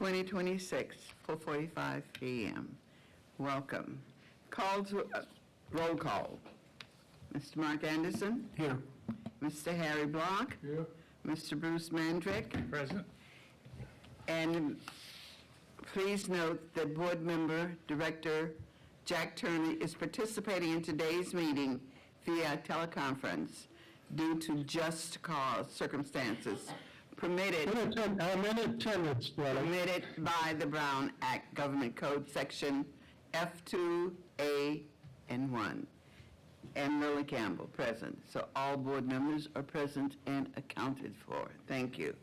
2026, 4:45 p.m. Welcome. Roll call. Mr. Mark Anderson? Here. Mr. Harry Block? Here. Mr. Bruce Mandrick? Present. And please note that Board Member Director Jack Turner is participating in today's meeting via teleconference due to just cause circumstances permitted by the Brown Act Government Code Section F2A and 1. And Lily Campbell, present. So all board members are present and accounted for. Thank you.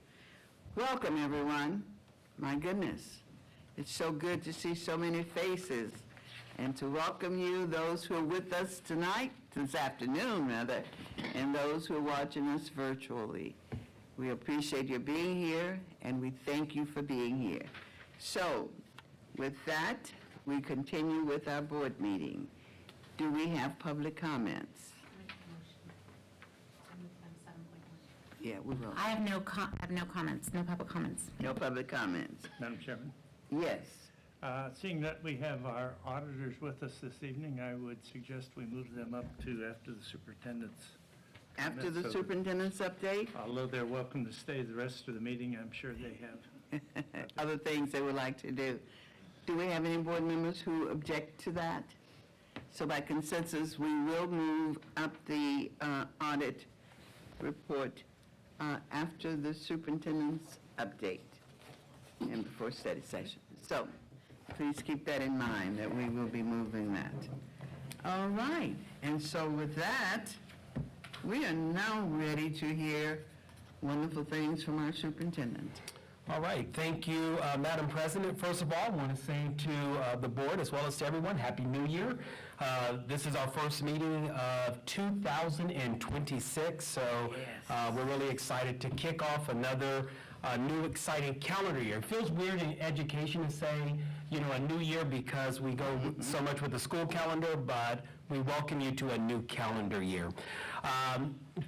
Welcome, everyone. My goodness, it's so good to see so many faces and to welcome you, those who are with us tonight, this afternoon rather, and those who are watching us virtually. We appreciate your being here, and we thank you for being here. So, with that, we continue with our board meeting. Do we have public comments? Yeah, we will. I have no comments, no public comments. No public comments. Madam Chairman, Yes. seeing that we have our auditors with us this evening, I would suggest we move them up to after the superintendent's. After the So- superintendent's update, Although they're welcome to stay the rest of the meeting, I'm sure they have. other things they would like to do. Do we have any board members who object to that? So by consensus, we will move up the audit report after the superintendent's update and before study session. So please keep that in mind, that we will be moving that. All right, and so with that, we are now ready to hear wonderful things from our superintendent. All right, thank you, Madam President. First of all, I want to say to the board as well as to everyone, Happy New Year. This is our first meeting of 2026, so we're really excited to kick off another new exciting calendar year. It feels weird in education to say, a new year because we go so much with the school calendar, but we welcome you to a new calendar year.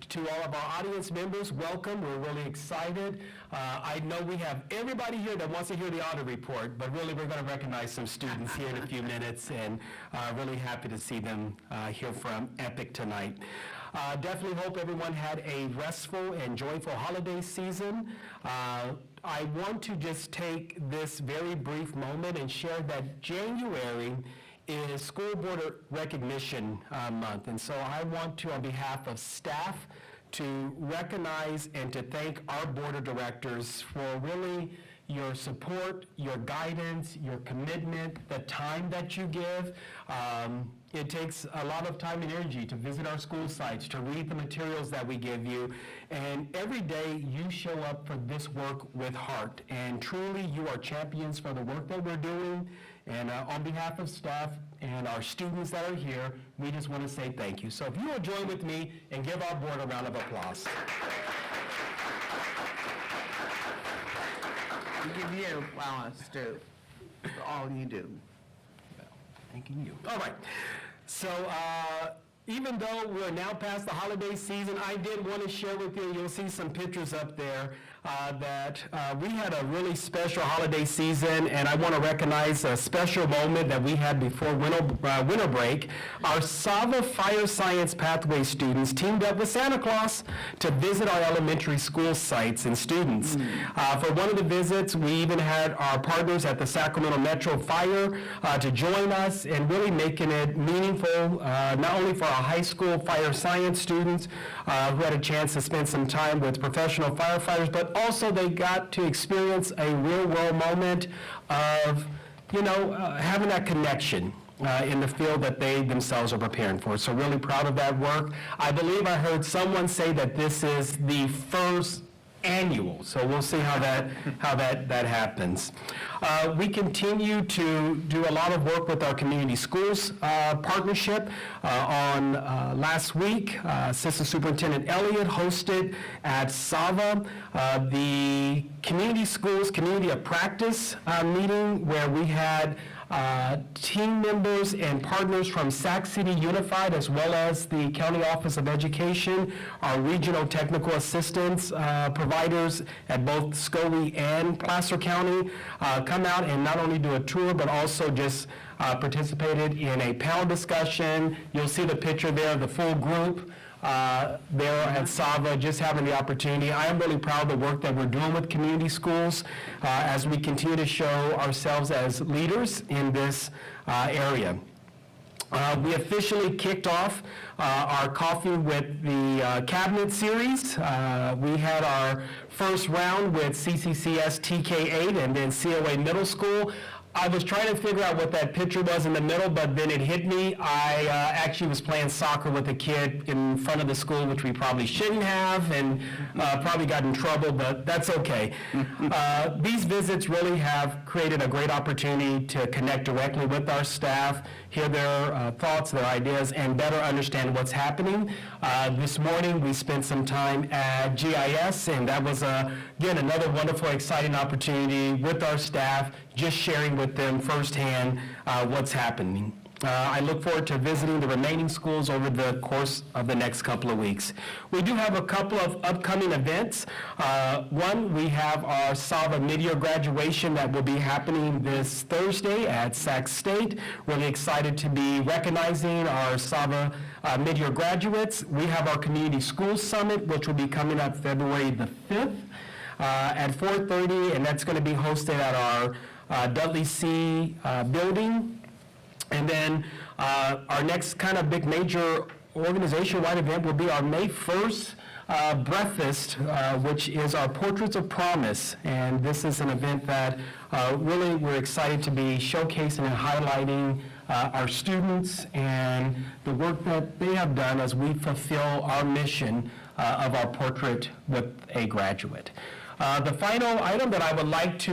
To all of our audience members, welcome. We're really excited. I know we have everybody here that wants to hear the audit report, but really we're going to recognize some students here in a few minutes, and really happy to see them here from EPIC tonight. Definitely hope everyone had a restful and joyful holiday season. I want to just take this very brief moment and share that January is School Board Recognition Month, and so I want to, on behalf of staff, to recognize and to thank our Board of Directors for really your support, your guidance, your commitment, the time that you give. It takes a lot of time and energy to visit our school sites, to read the materials that we give you, and every day you show up for this work with heart, and truly you are champions for the work that we're doing, and on behalf of staff and our students that are here, we just want to say thank you. So if you will join with me and give our board a round of applause. We give you flowers, too, for all you do. Thanking you. All right. So even though we're now past the holiday season, I did want to share with you, you'll see some pictures up there, that we had a really special holiday season, and I want to recognize a special moment that we had before winter break. Our Sava Fire Science Pathway students teamed up with Santa Claus to visit our elementary school sites and students. For one of the visits, we even had our partners at the Sacramento Metro Fire to join us, and really making it meaningful, not only for our high school fire science students who had a chance to spend some time with professional firefighters, but also they got to experience a real-world moment of, having that connection in the field that they themselves are preparing for. So really proud of that work. I believe I heard someone say that this is the first annual, so we'll see how that happens. We continue to do a lot of work with our community schools partnership. On last week, Assistant Superintendent Elliott hosted at Sava the community schools community of practice meeting, where we had team members and partners from Sac City Unified, as well as the County Office of Education, our regional technical assistance providers at both Scobie and Placer County, come out and not only do a tour, but also just participated in a panel discussion. You'll see the picture there of the full group there at Sava, just having the opportunity. I am really proud of the work that we're doing with community schools as we continue to show ourselves as leaders in this area. We officially kicked off our Coffee with the Cabinet series. We had our first round with CCCS TK8 and then COA Middle School. I was trying to figure out what that picture was in the middle, but then it hit me. I actually was playing soccer with a kid in front of the school, which we probably shouldn't have, and probably got in trouble, but that's okay. These visits really have created a great opportunity to connect directly with our staff, hear their thoughts, their ideas, and better understand what's happening. This morning, we spent some time at GIS, and that was, again, another wonderful, exciting opportunity with our staff, just sharing with them firsthand what's happening. I look forward to visiting the remaining schools over the course of the next couple of weeks. We do have a couple of upcoming events. One, we have our Sava mid-year graduation that will be happening this Thursday at Sac State. Really excited to be recognizing our Sava mid-year graduates. We have our Community Schools Summit, which will be coming up February the 5th at 4:30, and that's going to be hosted at our Dudley C building. And then our next kind of big major organization-wide event will be our May 1st breakfast, which is our Portraits of Promise. And this is an event that really we're excited to be showcasing and highlighting our students and the work that they have done as we fulfill our mission of our Portrait with a Graduate. The final item that I would like to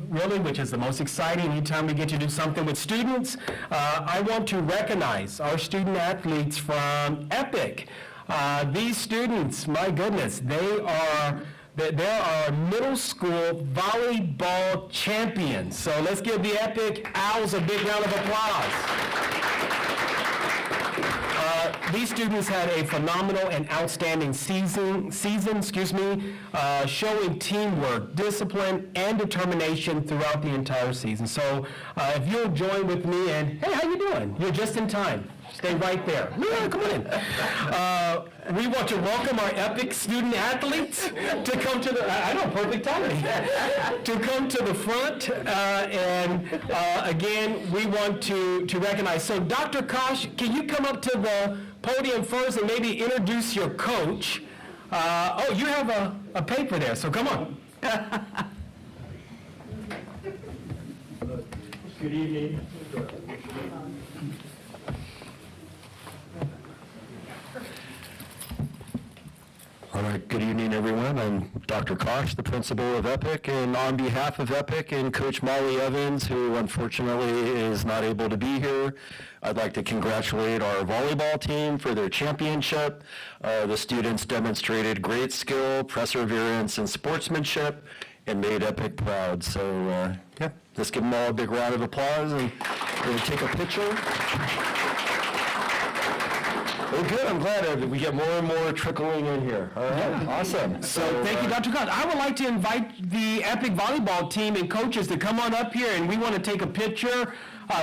really, which is the most exciting anytime we get to do something with students, I want to recognize our student athletes from EPIC. These students, my goodness, they are middle school volleyball champions. So let's give the EPIC Owls a big round of applause. These students had a phenomenal and outstanding season, showing teamwork, discipline, and determination throughout the entire season. So if you'll join with me and, hey, how you doing? You're just in time. Stay right there. Yeah, come on in. We want to welcome our EPIC student athletes to come to the, I know, perfect timing, to come to the front. Again, we want to recognize. So Dr. Kosh, can you come up to the podium first and maybe introduce your coach? Oh, you have a paper there, so come on. Good evening. All right, good evening, everyone. I'm Dr. Kosh, the principal of EPIC, and on behalf of EPIC and Coach Molly Evans, who unfortunately is not able to be here, I'd like to congratulate our volleyball team for their championship. The students demonstrated great skill, perseverance, and sportsmanship, and made EPIC proud. So, yeah, let's give them all a big round of applause, and we'll take a picture. Well, good. I'm glad we get more and more trickling in here. All right, awesome. So thank you, Dr. Kosh. I would like to invite the EPIC volleyball team and coaches to come on up here, and we want to take a picture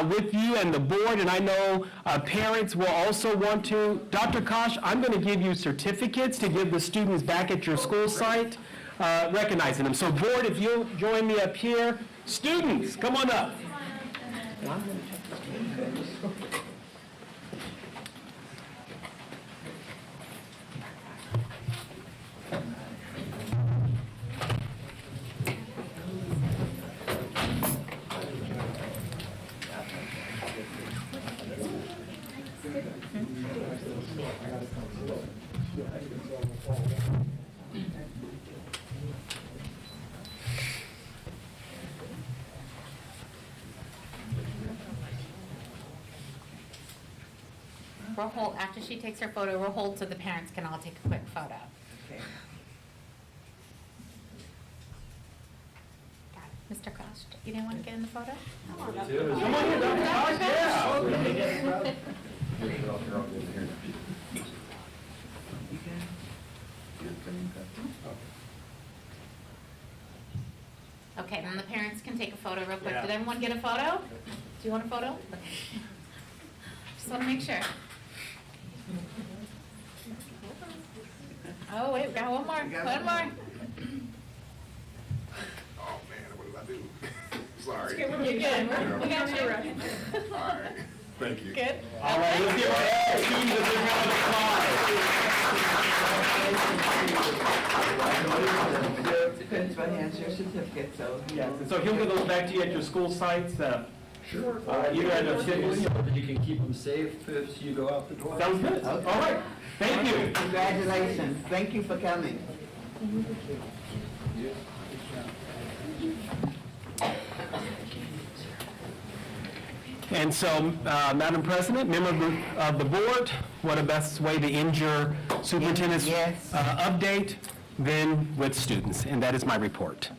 with you and the board, and I know parents will also want to. Dr. Kosh, I'm going to give you certificates to give the students back at your school site, recognizing them. So board, if you'll join me up here. Students, come on up. We'll hold, after she takes her photo, we'll hold so the parents can all take a quick photo. Got it. Mr. Kosh, you didn't want to get in the photo? Come on here, Dr. Kosh, yeah. Okay, then the parents can take a photo real quick. Yeah. Did everyone get a photo? Do you want a photo? Just want to make sure. Oh, wait, we got one more, one more. Oh, man, what did I do? Sorry. You're good. We got you. All right, thank you. Good? All right, let's give our students a big round of The principal has your certificate, so. applause. Yes, and so he'll get those back to you at your school sites. Sure. Either at the city. So that you can keep them safe as you go out the door. Sounds good. All right, thank you. Congratulations. Thank you for coming. And so, Madam President, member of the board, what a best way to end your superintendent's Yes. update than with students, and that is my report.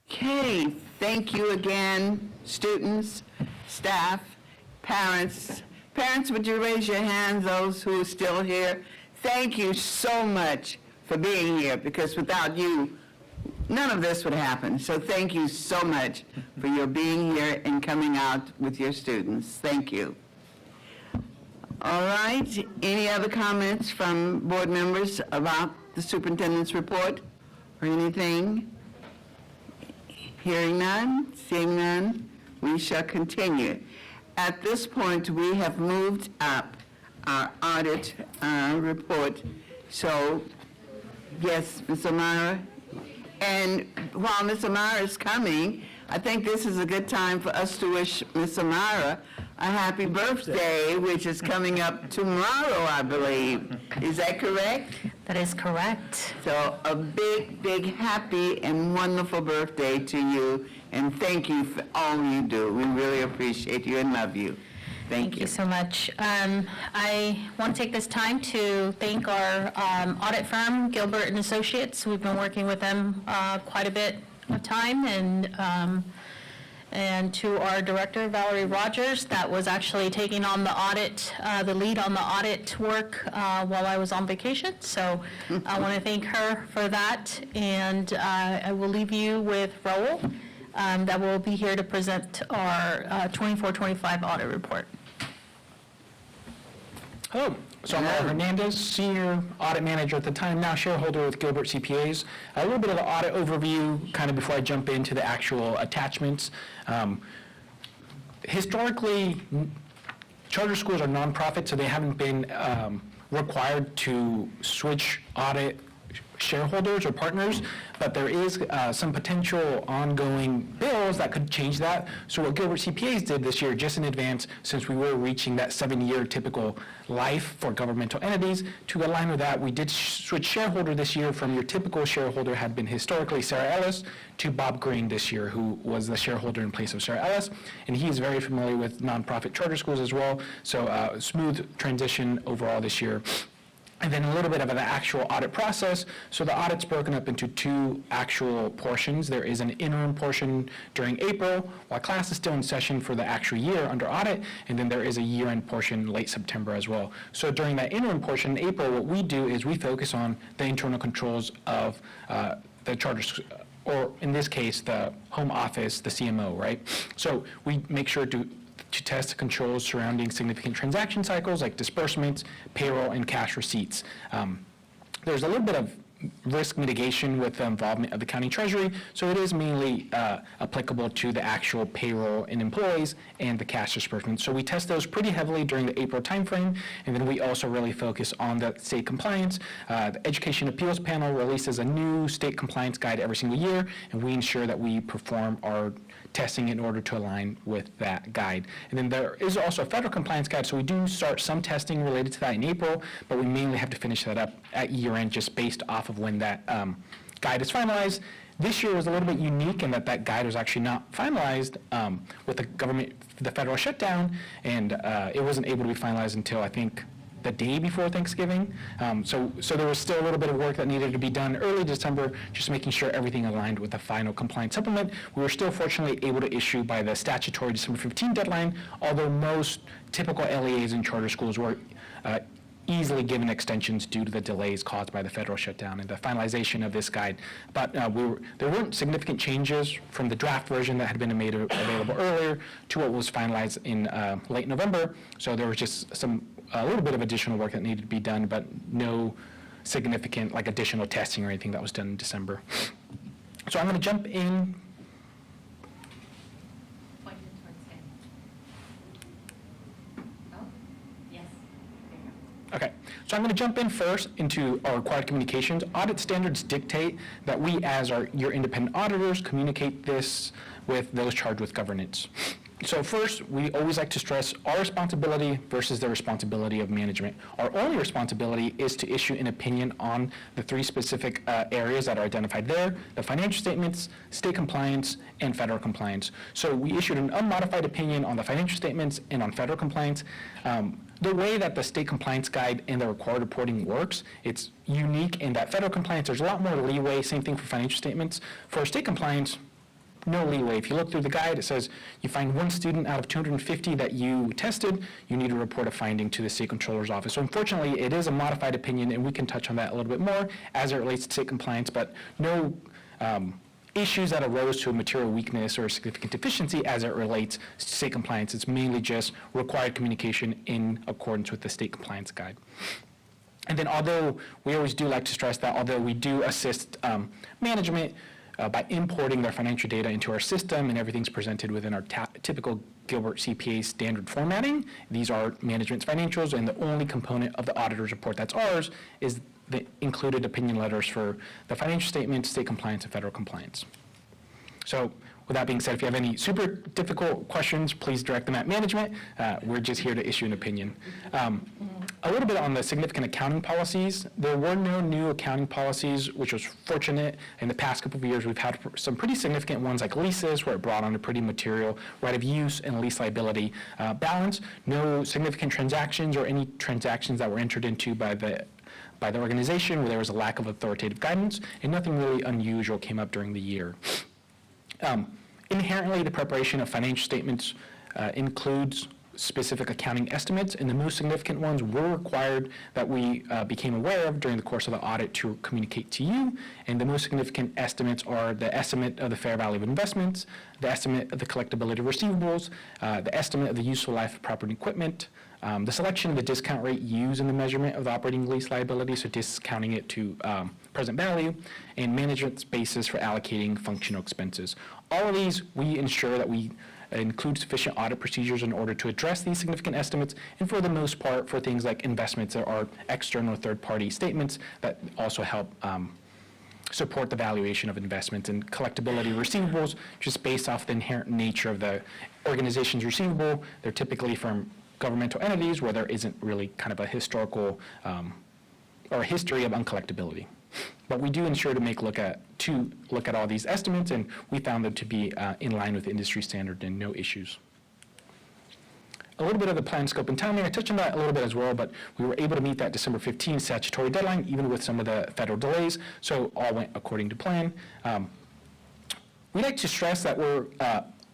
Okay, thank you again, students, staff, parents. Parents, would you raise your hands, those who are still here? Thank you so much for being here, because without you, none of this would happen. So thank you so much for your being here and coming out with your students. Thank you. All right, any other comments from board members about the superintendent's report or anything? Hearing none, seeing none, we shall continue. At this point, we have moved up our audit report. So, yes, Ms. Amara? And while Ms. Amara is coming, I think this is a good time for us to wish Ms. Amara a happy birthday, which is coming up tomorrow, I believe. Is that correct? That is correct. So a big, big happy and wonderful birthday to you, and thank you for all you do. We really appreciate you and love you. Thank you. So much. I want to take this time to thank our audit firm, Gilbert and Associates. We've been working with them quite a bit of time, and to our director, Valerie Rogers, that was actually taking on the audit, the lead on the audit work while I was on vacation. So I want to thank her for that, and I will leave you with Raul, that will be here to present our 24-25 audit report. Hello, so I'm Raul Hernandez, Senior Audit Manager at the time, now shareholder with Gilbert CPAs. A little bit of the audit overview, kind of before I jump into the actual attachments. Historically, charter schools are nonprofit, so they haven't been required to switch audit shareholders or partners, but there is some potential ongoing bills that could change that. So what Gilbert CPAs did this year, just in advance, since we were reaching that 7-year typical life for governmental entities, to align with that, we did switch shareholder this year from your typical shareholder had been historically Sarah Ellis to Bob Green this year, who was the shareholder in place of Sarah Ellis, and he is very familiar with nonprofit charter schools as well, so smooth transition overall this year. And then a little bit of an actual audit process. So the audit's broken up into 2 actual portions. There is an interim portion during April, while class is still in session for the actual year under audit, and then there is a year-end portion late September as well. So during that interim portion in April, what we do is we focus on the internal controls of the charter or in this case, the home office, the CMO, right? So we make sure to test the controls surrounding significant transaction cycles like disbursements, payroll, and cash receipts. There's a little bit of risk mitigation with the involvement of the county treasury, so it is mainly applicable to the actual payroll and employees and the cash disbursement. So we test those pretty heavily during the April timeframe, and then we also really focus on the state compliance. The Education Appeals Panel releases a new state compliance guide every single year, and we ensure that we perform our testing in order to align with that guide. And then there is also a federal compliance guide, so we do start some testing related to that in April, but we mainly have to finish that up at year end just based off of when that guide is finalized. This year was a little bit unique in that that guide was actually not finalized with the federal shutdown, and it wasn't able to be finalized until I think the day before Thanksgiving. So there was still a little bit of work that needed to be done early December, just making sure everything aligned with the final compliance supplement. We were still fortunately able to issue by the statutory December 15 deadline, although most typical LEAs and charter schools were easily given extensions due to the delays caused by the federal shutdown and the finalization of this guide. But there weren't significant changes from the draft version that had been made available earlier to what was finalized in late November. So there was just a little bit of additional work that needed to be done, but no significant like additional testing or anything that was done in December. So I'm going to jump in. Pointed towards him. Oh, yes. There you go. Okay, so I'm going to jump in first into our required communications. Audit standards dictate that we, as your independent auditors, communicate this with those charged with governance. So first, we always like to stress our responsibility versus the responsibility of management. Our only responsibility is to issue an opinion on the three specific areas that are identified there: the financial statements, state compliance, and federal compliance. So we issued an unmodified opinion on the financial statements and on federal compliance. The way that the state compliance guide and the required reporting works, it's unique in that federal compliance, there's a lot more leeway, same thing for financial statements. For state compliance, no leeway. If you look through the guide, it says you find one student out of 250 that you tested, you need to report a finding to the state controller's office. So unfortunately, it is a modified opinion, and we can touch on that a little bit more as it relates to state compliance, but no issues that arose to a material weakness or a significant deficiency as it relates to state compliance. It's mainly just required communication in accordance with the state compliance guide. And then although we always do like to stress that although we do assist management by importing their financial data into our system and everything's presented within our typical Gilbert CPA standard formatting, these are management's financials, and the only component of the auditor's report that's ours is the included opinion letters for the financial statements, state compliance, and federal compliance. So with that being said, if you have any super difficult questions, please direct them at management. We're just here to issue an opinion. A little bit on the significant accounting policies. There were no new accounting policies, which was fortunate. In the past couple of years, we've had some pretty significant ones like leases, where it brought on a pretty material right of use and lease liability balance. No significant transactions or any transactions that were entered into by the organization where there was a lack of authoritative guidance, and nothing really unusual came up during the year. Inherently, the preparation of financial statements includes specific accounting estimates, and the most significant ones were required that we became aware of during the course of the audit to communicate to you. And the most significant estimates are the estimate of the fair value of investments, the estimate of the collectability of receivables, the estimate of the useful life of property and equipment, the selection of the discount rate used in the measurement of the operating lease liability, so discounting it to present value, and management's basis for allocating functional expenses. All of these, we ensure that we include sufficient audit procedures in order to address these significant estimates, and for the most part, for things like investments, there are external third-party statements that also help support the valuation of investments. And collectability receivables, just based off the inherent nature of the organization's receivable, they're typically from governmental entities where there isn't really kind of a historical or a history of uncollectability. But we do ensure to look at all these estimates, and we found them to be in line with industry standard and no issues. A little bit of the plan, scope, and timing. I touched on that a little bit as well, but we were able to meet that December 15 statutory deadline, even with some of the federal delays, so all went according to plan. We like to stress that we're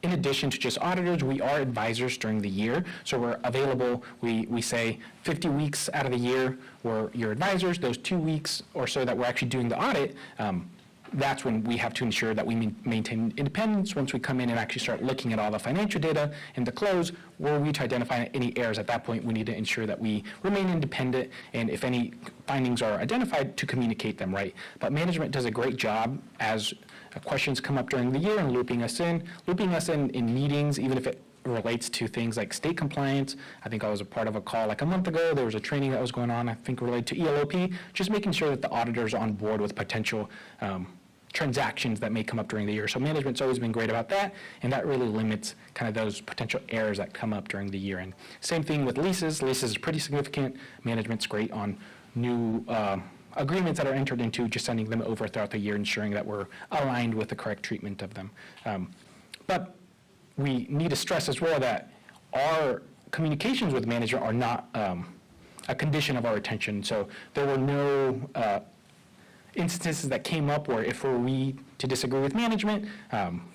in addition to just auditors, we are advisors during the year. So we're available, we say 50 weeks out of the year, we're your advisors. Those 2 weeks or so that we're actually doing the audit, that's when we have to ensure that we maintain independence. Once we come in and actually start looking at all the financial data and the close, were we to identify any errors at that point, we need to ensure that we remain independent, and if any findings are identified, to communicate them right. But management does a great job as questions come up during the year and looping us in meetings, even if it relates to things like state compliance. I think I was a part of a call like a month ago. There was a training that was going on, I think related to ELOP, just making sure that the auditors are on board with potential transactions that may come up during the year. So management's always been great about that, and that really limits kind of those potential errors that come up during the year. And same thing with leases. Leases is pretty significant. Management's great on new agreements that are entered into, just sending them over throughout the year, ensuring that we're aligned with the correct treatment of them. But we need to stress as well that our communications with management are not a condition of our retention. So there were no instances that came up where if we to disagree with management,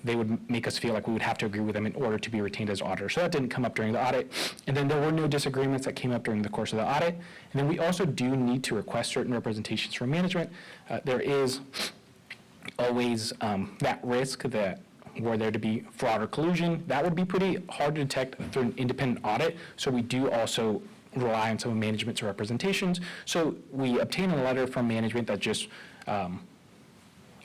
they would make us feel like we would have to agree with them in order to be retained as auditor. So that didn't come up during the audit. And then there were no disagreements that came up during the course of the audit. And then we also do need to request certain representations from management. There is always that risk that were there to be fraud or collusion, that would be pretty hard to detect through an independent audit. So we do also rely on some of management's representations. So we obtain a letter from management that just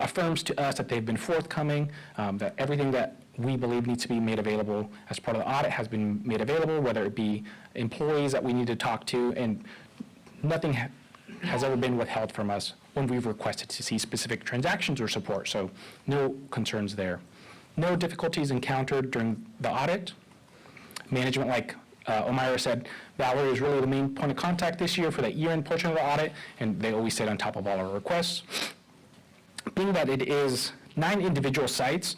affirms to us that they've been forthcoming, that everything that we believe needs to be made available as part of the audit has been made available, whether it be employees that we need to talk to, and nothing has ever been withheld from us when we've requested to see specific transactions or support. So no concerns there. No difficulties encountered during the audit. Management, like Omaira said, Valerie is really the main point of contact this year for that year-end portion of the audit, and they always sit on top of all our requests. Being that it is 9 individual sites,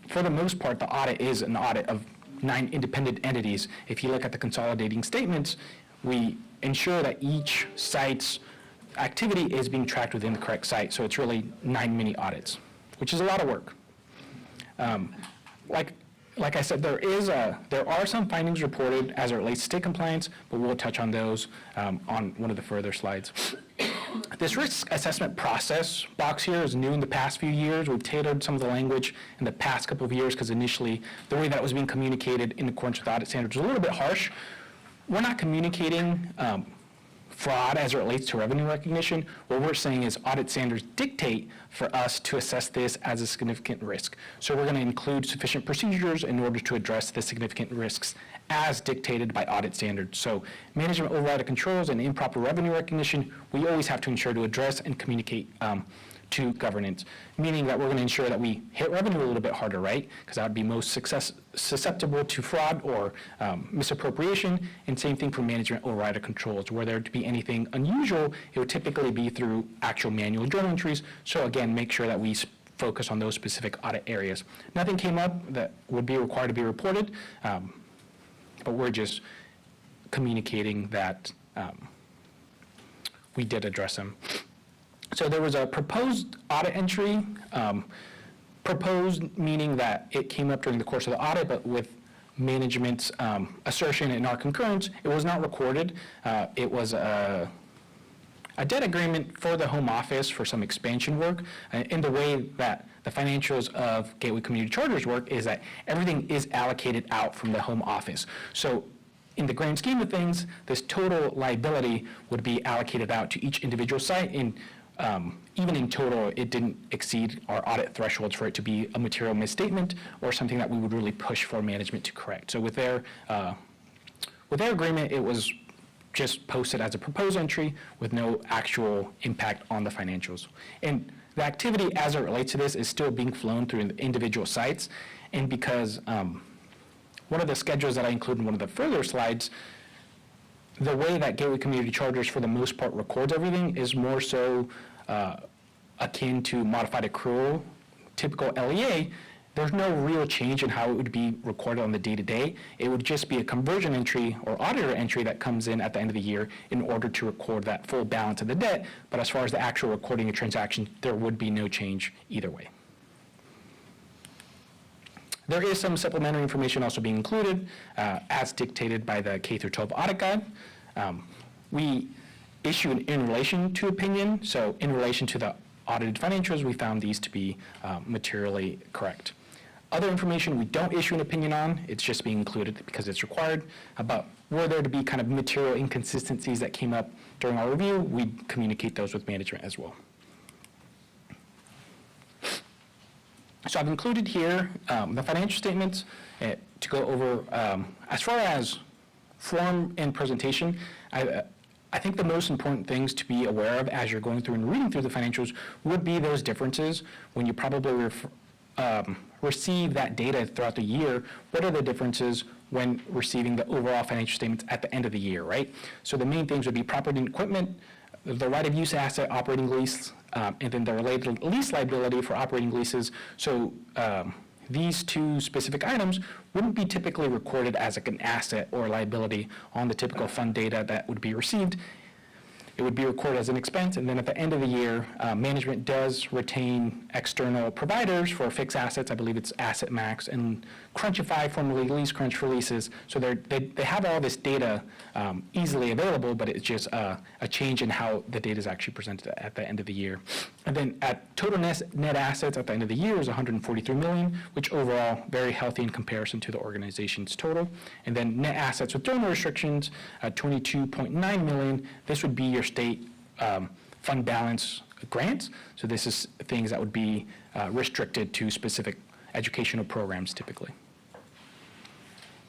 for the most part, the audit is an audit of 9 independent entities. If you look at the consolidating statements, we ensure that each site's activity is being tracked within the correct site. So it's really 9 mini audits, which is a lot of work. Like I said, there are some findings reported as it relates to state compliance, but we'll touch on those on one of the further slides. This risk assessment process box here is new in the past few years. We've tailored some of the language in the past couple of years because initially the way that it was being communicated in accordance with audit standards was a little bit harsh. We're not communicating fraud as it relates to revenue recognition. What we're saying is audit standards dictate for us to assess this as a significant risk. So we're going to include sufficient procedures in order to address the significant risks as dictated by audit standards. So management override of controls and improper revenue recognition, we always have to ensure to address and communicate to governance, meaning that we're going to ensure that we hit revenue a little bit harder, right? Because that would be most susceptible to fraud or misappropriation, and same thing for management override of controls. Were there to be anything unusual, it would typically be through actual manual journal entries. So again, make sure that we focus on those specific audit areas. Nothing came up that would be required to be reported, but we're just communicating that we did address them. So there was a proposed audit entry, proposed meaning that it came up during the course of the audit, but with management's assertion and our concurrence, it was not recorded. It was a debt agreement for the home office for some expansion work. In the way that the financials of Gateway Community Charters work is that everything is allocated out from the home office. So in the grand scheme of things, this total liability would be allocated out to each individual site, and even in total, it didn't exceed our audit thresholds for it to be a material misstatement or something that we would really push for management to correct. So with their agreement, it was just posted as a proposed entry with no actual impact on the financials. And the activity as it relates to this is still being flown through the individual sites. And because one of the schedules that I include in one of the further slides, the way that Gateway Community Charters for the most part records everything is more so akin to modified accrual, typical LEA. There's no real change in how it would be recorded on the day-to-day. It would just be a conversion entry or auditor entry that comes in at the end of the year in order to record that full balance of the debt. But as far as the actual recording of transactions, there would be no change either way. There is some supplementary information also being included as dictated by the K-12 audit guide. We issue an in relation to opinion. So in relation to the audited financials, we found these to be materially correct. Other information we don't issue an opinion on, it's just being included because it's required. But were there to be kind of material inconsistencies that came up during our review, we communicate those with management as well. So I've included here the financial statements to go over. As far as form and presentation, I think the most important things to be aware of as you're going through and reading through the financials would be those differences when you probably receive that data throughout the year. What are the differences when receiving the overall financial statements at the end of the year, right? So the main things would be property and equipment, the right of use asset, operating lease, and then the related lease liability for operating leases. So these two specific items wouldn't be typically recorded as like an asset or liability on the typical fund data that would be received. It would be recorded as an expense, and then at the end of the year, management does retain external providers for fixed assets. I believe it's Asset Max and Crunchify, formerly Lease Crunch for leases. So they have all this data easily available, but it's just a change in how the data is actually presented at the end of the year. And then at total net assets at the end of the year is 143 million, which overall very healthy in comparison to the organization's total. And then net assets with donor restrictions at 22.9 million. This would be your state fund balance grants. So this is things that would be restricted to specific educational programs typically.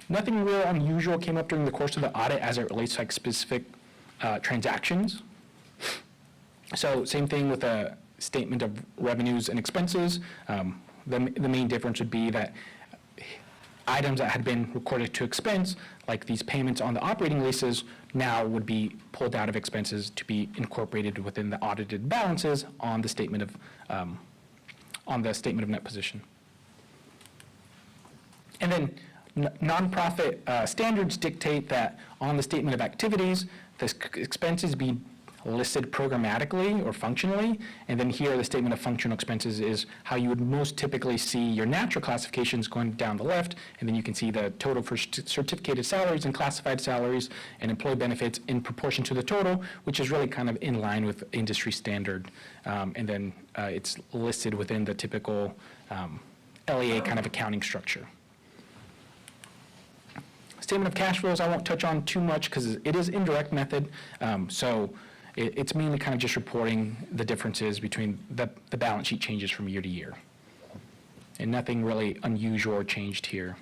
Nothing real unusual came up during the course of the audit as it relates to like specific transactions. So same thing with a statement of revenues and expenses. The main difference would be that items that had been recorded to expense, like these payments on the operating leases, now would be pulled out of expenses to be incorporated within the audited balances on the statement of net position. And then nonprofit standards dictate that on the statement of activities, the expenses be listed programmatically or functionally, and then here the statement of functional expenses is how you would most typically see your natural classifications going down the left, and then you can see the total for certificated salaries and classified salaries and employee benefits in proportion to the total, which is really kind of in line with industry standard, and then it's listed within the typical LEA kind of accounting structure. Statement of cash flows I won't touch on too much because it is indirect method, so it's mainly kind of just reporting the differences between the balance sheet changes from year to year. And nothing really unusual or changed here.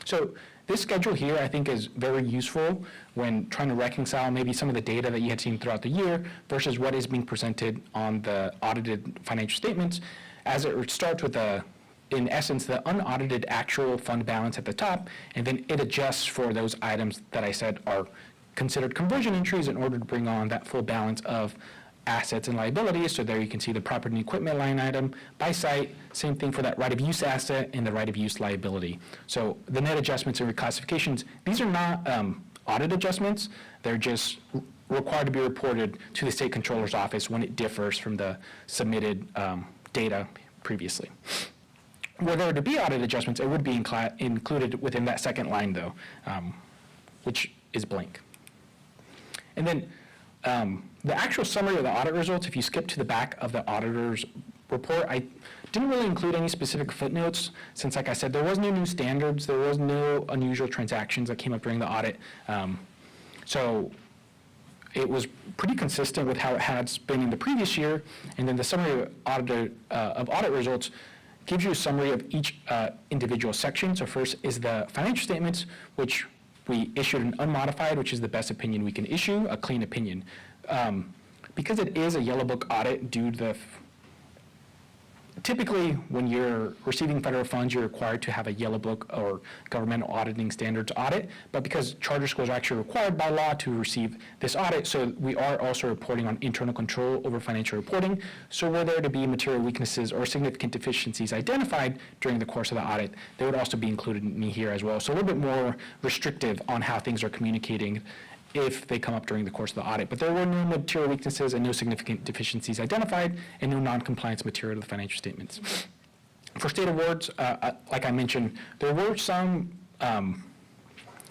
So this schedule here I think is very useful when trying to reconcile maybe some of the data that you had seen throughout the year versus what is being presented on the audited financial statements, as it starts with in essence, the unaudited actual fund balance at the top, and then it adjusts for those items that I said are considered conversion entries in order to bring on that full balance of assets and liabilities. So there you can see the property and equipment line item by site, same thing for that right of use asset and the right of use liability. So the net adjustments and reclassifications, these are not audit adjustments, they're just required to be reported to the state controller's office when it differs from the submitted data previously. Were there to be audit adjustments, it would be included within that second line though, which is blank. And then the actual summary of the audit results, if you skip to the back of the auditor's report, I didn't really include any specific footnotes since, like I said, there was no new standards, there was no unusual transactions that came up during the audit. So it was pretty consistent with how it had been in the previous year. And then the summary of audit results gives you a summary of each individual section. So first is the financial statements, which we issued an unmodified, which is the best opinion we can issue, a clean opinion. Because it is a yellow book audit due to typically when you're receiving federal funds, you're required to have a yellow book or governmental auditing standards audit, but because charter schools are actually required by law to receive this audit, so we are also reporting on internal control over financial reporting. So were there to be material weaknesses or significant deficiencies identified during the course of the audit, they would also be included in here as well. So a little bit more restrictive on how things are communicating if they come up during the course of the audit. But there were no material weaknesses and no significant deficiencies identified and no non-compliance material to the financial statements. For state awards, like I mentioned, there were some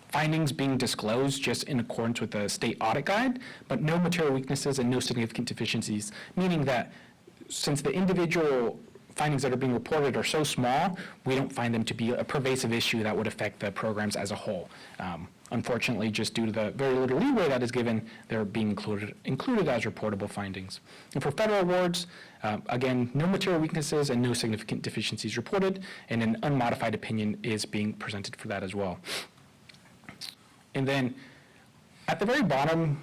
findings being disclosed just in accordance with the state audit guide, but no material weaknesses and no significant deficiencies, meaning that since the individual findings that are being reported are so small, we don't find them to be a pervasive issue that would affect the programs as a whole. Unfortunately, just due to the very little leeway that is given, they're being included as reportable findings. And for federal awards, again, no material weaknesses and no significant deficiencies reported, and an unmodified opinion is being presented for that as well. And then at the very bottom,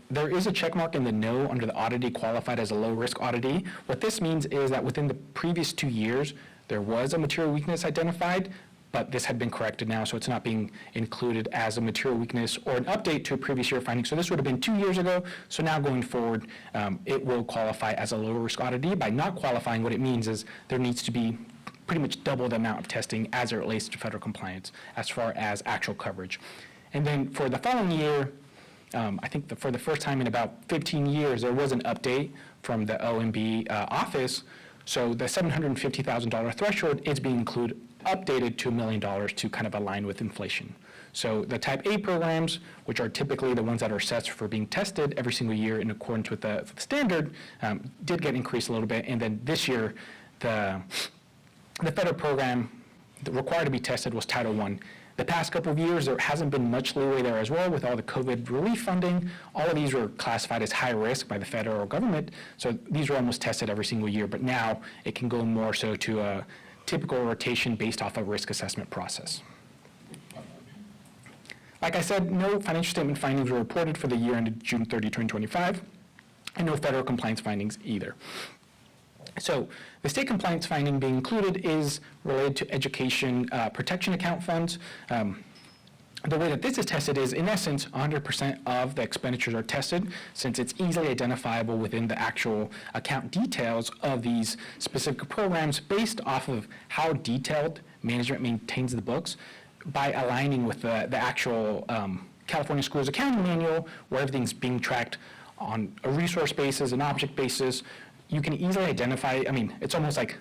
there is a check mark in the no under the auditee qualified as a low-risk auditee. What this means is that within the previous 2 years, there was a material weakness identified, but this had been corrected now, so it's not being included as a material weakness or an update to a previous year finding. So this would have been 2 years ago, so now going forward, it will qualify as a low-risk auditee. By not qualifying, what it means is there needs to be pretty much double the amount of testing as it relates to federal compliance as far as actual coverage. And then for the following year, I think for the first time in about 15 years, there was an update from the OMB office. So the $750,000 threshold is being updated to $1 million to kind of align with inflation. So the Type A programs, which are typically the ones that are assessed for being tested every single year in accordance with the standard, did get increased a little bit. And then this year, the federal program required to be tested was Title I. The past couple of years, there hasn't been much leeway there as well with all the COVID relief funding. All of these were classified as high risk by the federal government, so these were almost tested every single year, but now it can go more so to a typical rotation based off a risk assessment process. Like I said, no financial statement findings were reported for the year ended June 30, 2025, and no federal compliance findings either. So the state compliance finding being included is related to education protection account funds. The way that this is tested is, in essence, 100% of the expenditures are tested, since it's easily identifiable within the actual account details of these specific programs based off of how detailed management maintains the books by aligning with the actual California Schools Accounting Manual, where everything's being tracked on a resource basis, an object basis. You can easily identify, I mean, it's almost like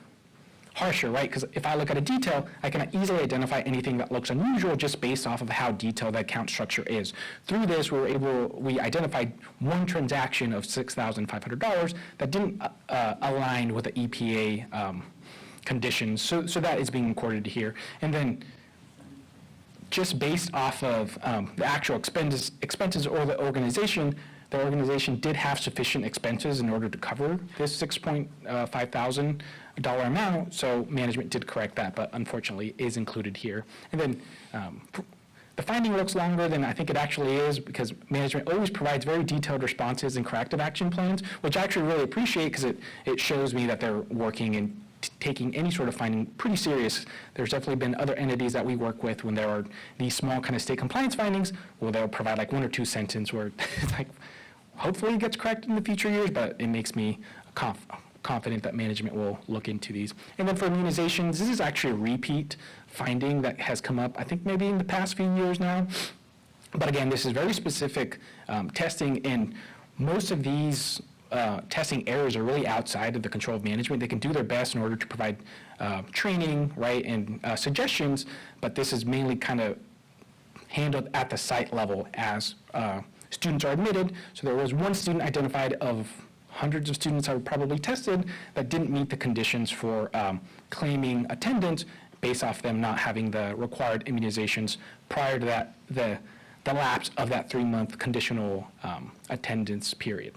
harsher, right? Because if I look at a detail, I can easily identify anything that looks unusual just based off of how detailed the account structure is. Through this, we identified one transaction of $6,500 that didn't align with the EPA conditions, so that is being recorded here. And then just based off of the actual expenses or the organization did have sufficient expenses in order to cover this $6.5 thousand amount, so management did correct that, but unfortunately is included here. And then the finding looks longer than I think it actually is, because management always provides very detailed responses and corrective action plans, which I actually really appreciate, because it shows me that they're working and taking any sort of finding pretty serious. There's definitely been other entities that we work with when there are these small kind of state compliance findings, where they'll provide like one or two sentences where it's like, hopefully it gets corrected in the future years, but it makes me confident that management will look into these. And then for immunizations, this is actually a repeat finding that has come up, I think maybe in the past few years now. But again, this is very specific testing, and most of these testing areas are really outside of the control of management. They can do their best in order to provide training, right, and suggestions, but this is mainly kind of handled at the site level as students are admitted. So there was one student identified of hundreds of students that were probably tested that didn't meet the conditions for claiming attendance based off them not having the required immunizations prior to that, the lapse of that 3-month conditional attendance period.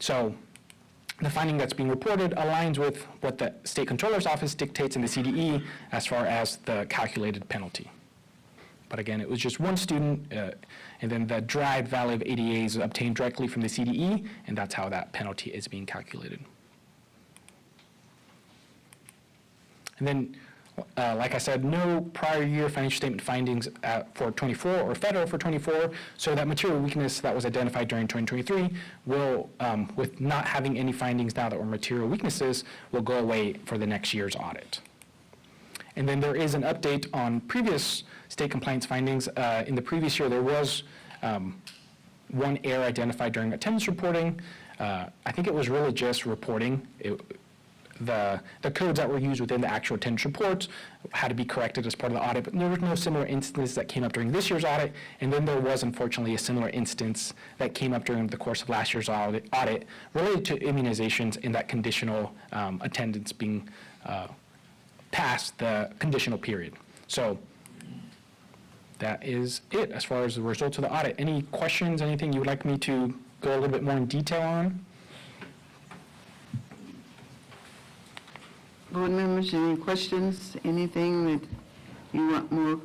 So the finding that's being reported aligns with what the State Controller's Office dictates in the CDE as far as the calculated penalty. But again, it was just one student, and then the derived value of ADA is obtained directly from the CDE, and that's how that penalty is being calculated. And then, like I said, no prior year financial statement findings for 24 or federal for 24, so that material weakness that was identified during 2023 will, with not having any findings now that were material weaknesses, will go away for the next year's audit. And then there is an update on previous state compliance findings. In the previous year, there was one error identified during attendance reporting. I think it was really just reporting. The codes that were used within the actual attendance reports had to be corrected as part of the audit, but there was no similar instance that came up during this year's audit. And then there was, unfortunately, a similar instance that came up during the course of last year's audit related to immunizations in that conditional attendance being past the conditional period. So that is it as far as the results of the audit. Any questions, anything you would like me to go a little bit more in detail on? Board members, any questions, anything that you want more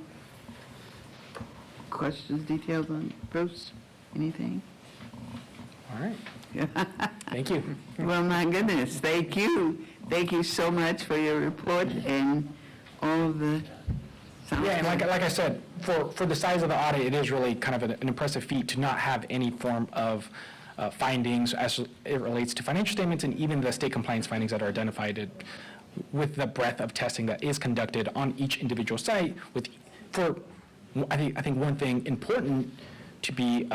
questions, details on? Bruce, anything? All right. Thank you. Well, my goodness, thank you. Thank you so much for your report and all of the... Yeah, and like I said, for the size of the audit, it is really kind of an impressive feat to not have any form of findings as it relates to financial statements, and even the state compliance findings that are identified. with the breadth of testing that is conducted on each individual site, I think one thing important to be,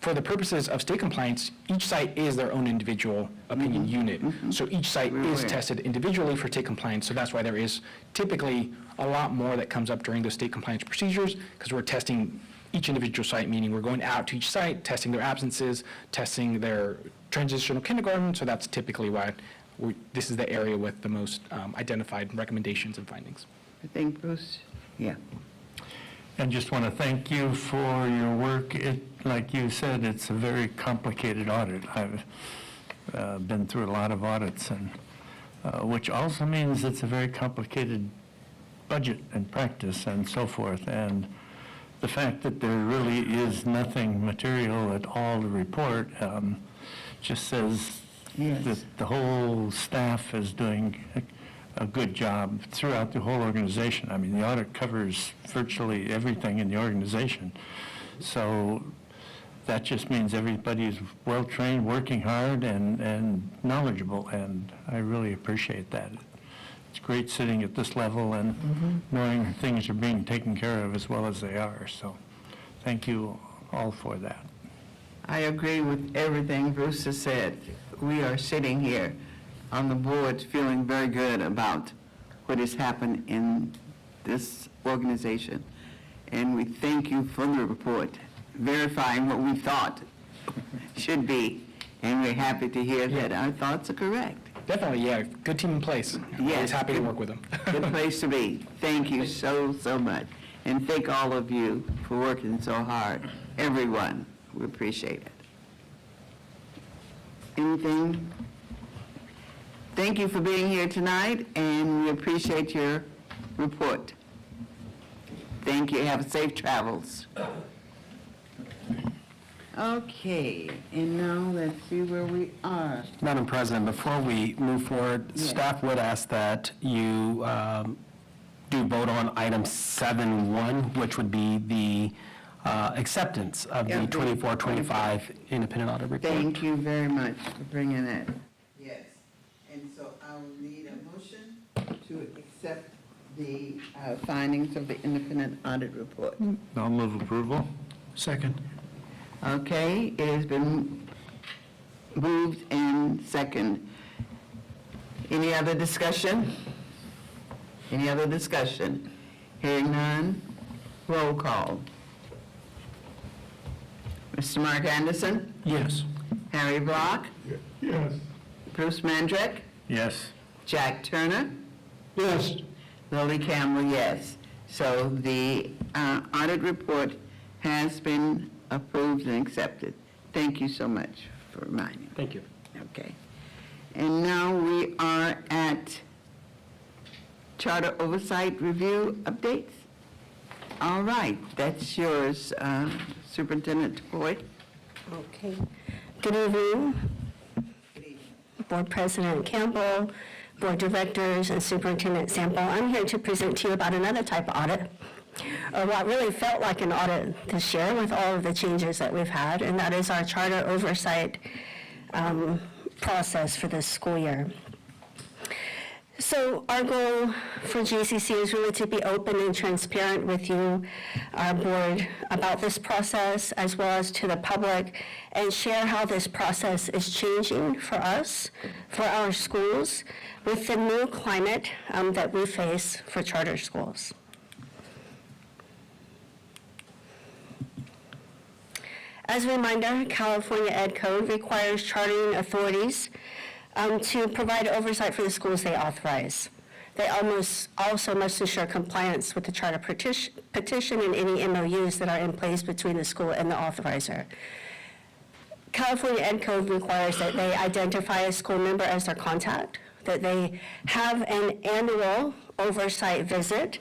for the purposes of state compliance, each site is their own individual opinion unit. So each site is Right. tested individually for state compliance, so that's why there is typically a lot more that comes up during those state compliance procedures, because we're testing each individual site, meaning we're going out to each site, testing their absences, testing their transitional kindergarten, so that's typically why this is the area with the most identified recommendations and findings. I think, Bruce? Yeah. And just want to thank you for your work. Like you said, it's a very complicated audit. I've been through a lot of audits, and which also means it's a very complicated budget and practice and so forth. And the fact that there really is nothing material at all to report just says Yes. that the whole staff is doing a good job throughout the whole organization. I mean, the audit covers virtually everything in the organization. So that just means everybody's well-trained, working hard, and knowledgeable, and I really appreciate that. It's great sitting at this level and knowing things are being taken care of as well as they are. So thank you all for that. I agree with everything Bruce has said. We are sitting here on the board feeling very good about what has happened in this organization. And we thank you for the report, verifying what we thought should be. And we're happy to hear that our thoughts are correct. Definitely, yeah, good team in place. Yes. Always happy to work with them. Good place to be. Thank you so, so much. And thank all of you for working so hard. Everyone, we appreciate it. Anything? Thank you for being here tonight, and we appreciate your report. Thank you. Have safe travels. Okay, and now let's see where we are. Madam President, before we move forward, Yes. staff would ask that you do vote on item 7.1, which would be the acceptance of Yeah, the the 24-25 independent audit report. Thank you very much for bringing that. Yes, and so I will need a motion to accept the findings of the independent audit report. I'll move approval. Second. Okay, it has been moved and second. Any other discussion? Any other discussion? Hearing none, roll call. Mr. Mark Anderson? Yes. Harry Block? Yes. Bruce Mandrick? Yes. Jack Turner? Yes. Lily Campbell, yes. So the audit report has been approved and accepted. Thank you so much for reminding me. Thank you. Okay. And now we are at Charter Oversight Review updates. All right, that's yours, Superintendent Boyd. Okay. Good evening, Board President Campbell, Board Directors, and Superintendent Sample. I'm here to present to you about another type of audit, or what really felt like an audit this year with all of the changes that we've had, and that is our charter oversight process for this school year. So our goal for GCC is really to be open and transparent with you, our board, about this process as well as to the public, and share how this process is changing for us, for our schools, with the new climate that we face for charter schools. As a reminder, California Ed Code requires chartering authorities to provide oversight for the schools they authorize. They also must ensure compliance with the charter petition and any MOUs that are in place between the school and the authorizer. California Ed Code requires that they identify a school member as their contact, that they have an annual oversight visit.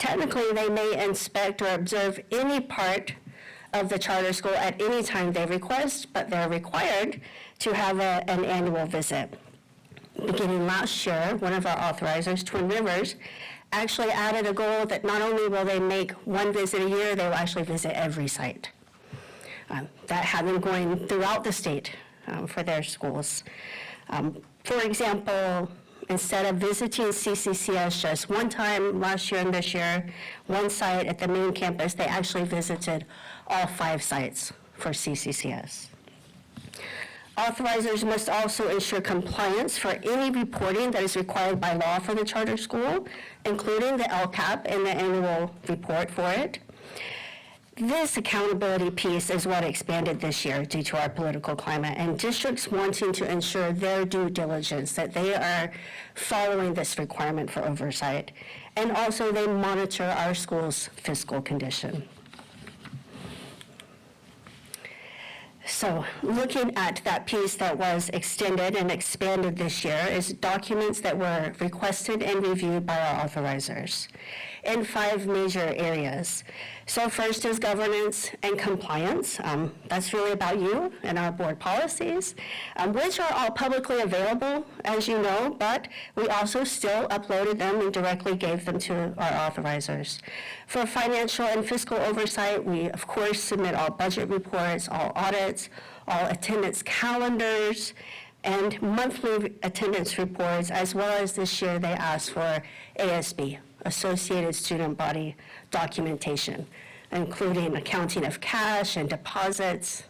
Technically, they may inspect or observe any part of the charter school at any time they request, but they're required to have an annual visit. Beginning last year, one of our authorizers, Twin Rivers, actually added a goal that not only will they make one visit a year, they will actually visit every site. That had them going throughout the state for their schools. For example, Instead of visiting CCCS just one time last year and this year, one site at the main campus, they actually visited all 5 sites for CCCS. Authorizers must also ensure compliance for any reporting that is required by law for the charter school, including the LCAP and the annual report for it. This accountability piece is what expanded this year due to our political climate and districts wanting to ensure their due diligence, that they are following this requirement for oversight. And also they monitor our school's fiscal condition. So looking at that piece that was extended and expanded this year is documents that were requested and reviewed by our authorizers in 5 major areas. So first is governance and compliance. That's really about you and our board policies, which are all publicly available, as you know, but we also still uploaded them and directly gave them to our authorizers. For financial and fiscal oversight, we of course submit all budget reports, all audits, all attendance calendars, and monthly attendance reports, as well as this year they asked for ASB, Associated Student Body documentation, including accounting of cash and deposits.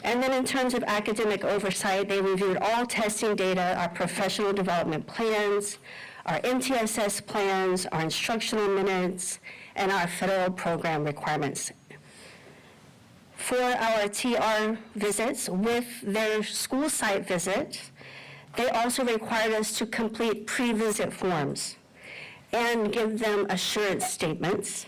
And then in terms of academic oversight, they reviewed all testing data, our professional development plans, our MTSS plans, our instructional minutes, and our federal program requirements. For our TR visits with their school site visit, they also required us to complete pre-visit forms and give them assurance statements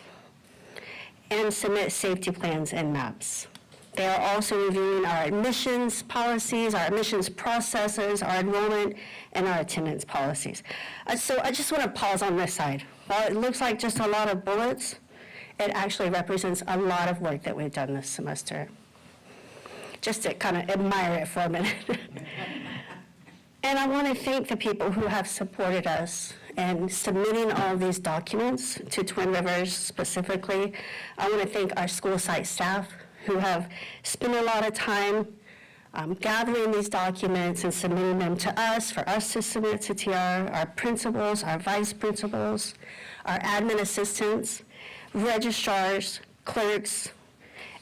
and submit safety plans and maps. They are also reviewing our admissions policies, our admissions processes, our enrollment, and our attendance policies. So I just want to pause on this side. While it looks like just a lot of bullets, it actually represents a lot of work that we've done this semester. Just to kind of admire it for a minute. And I want to thank the people who have supported us in submitting all of these documents to Twin Rivers specifically. I want to thank our school site staff who have spent a lot of time gathering these documents and submitting them to us, for us to submit to TR, our principals, our vice principals, our admin assistants, registrars, clerks,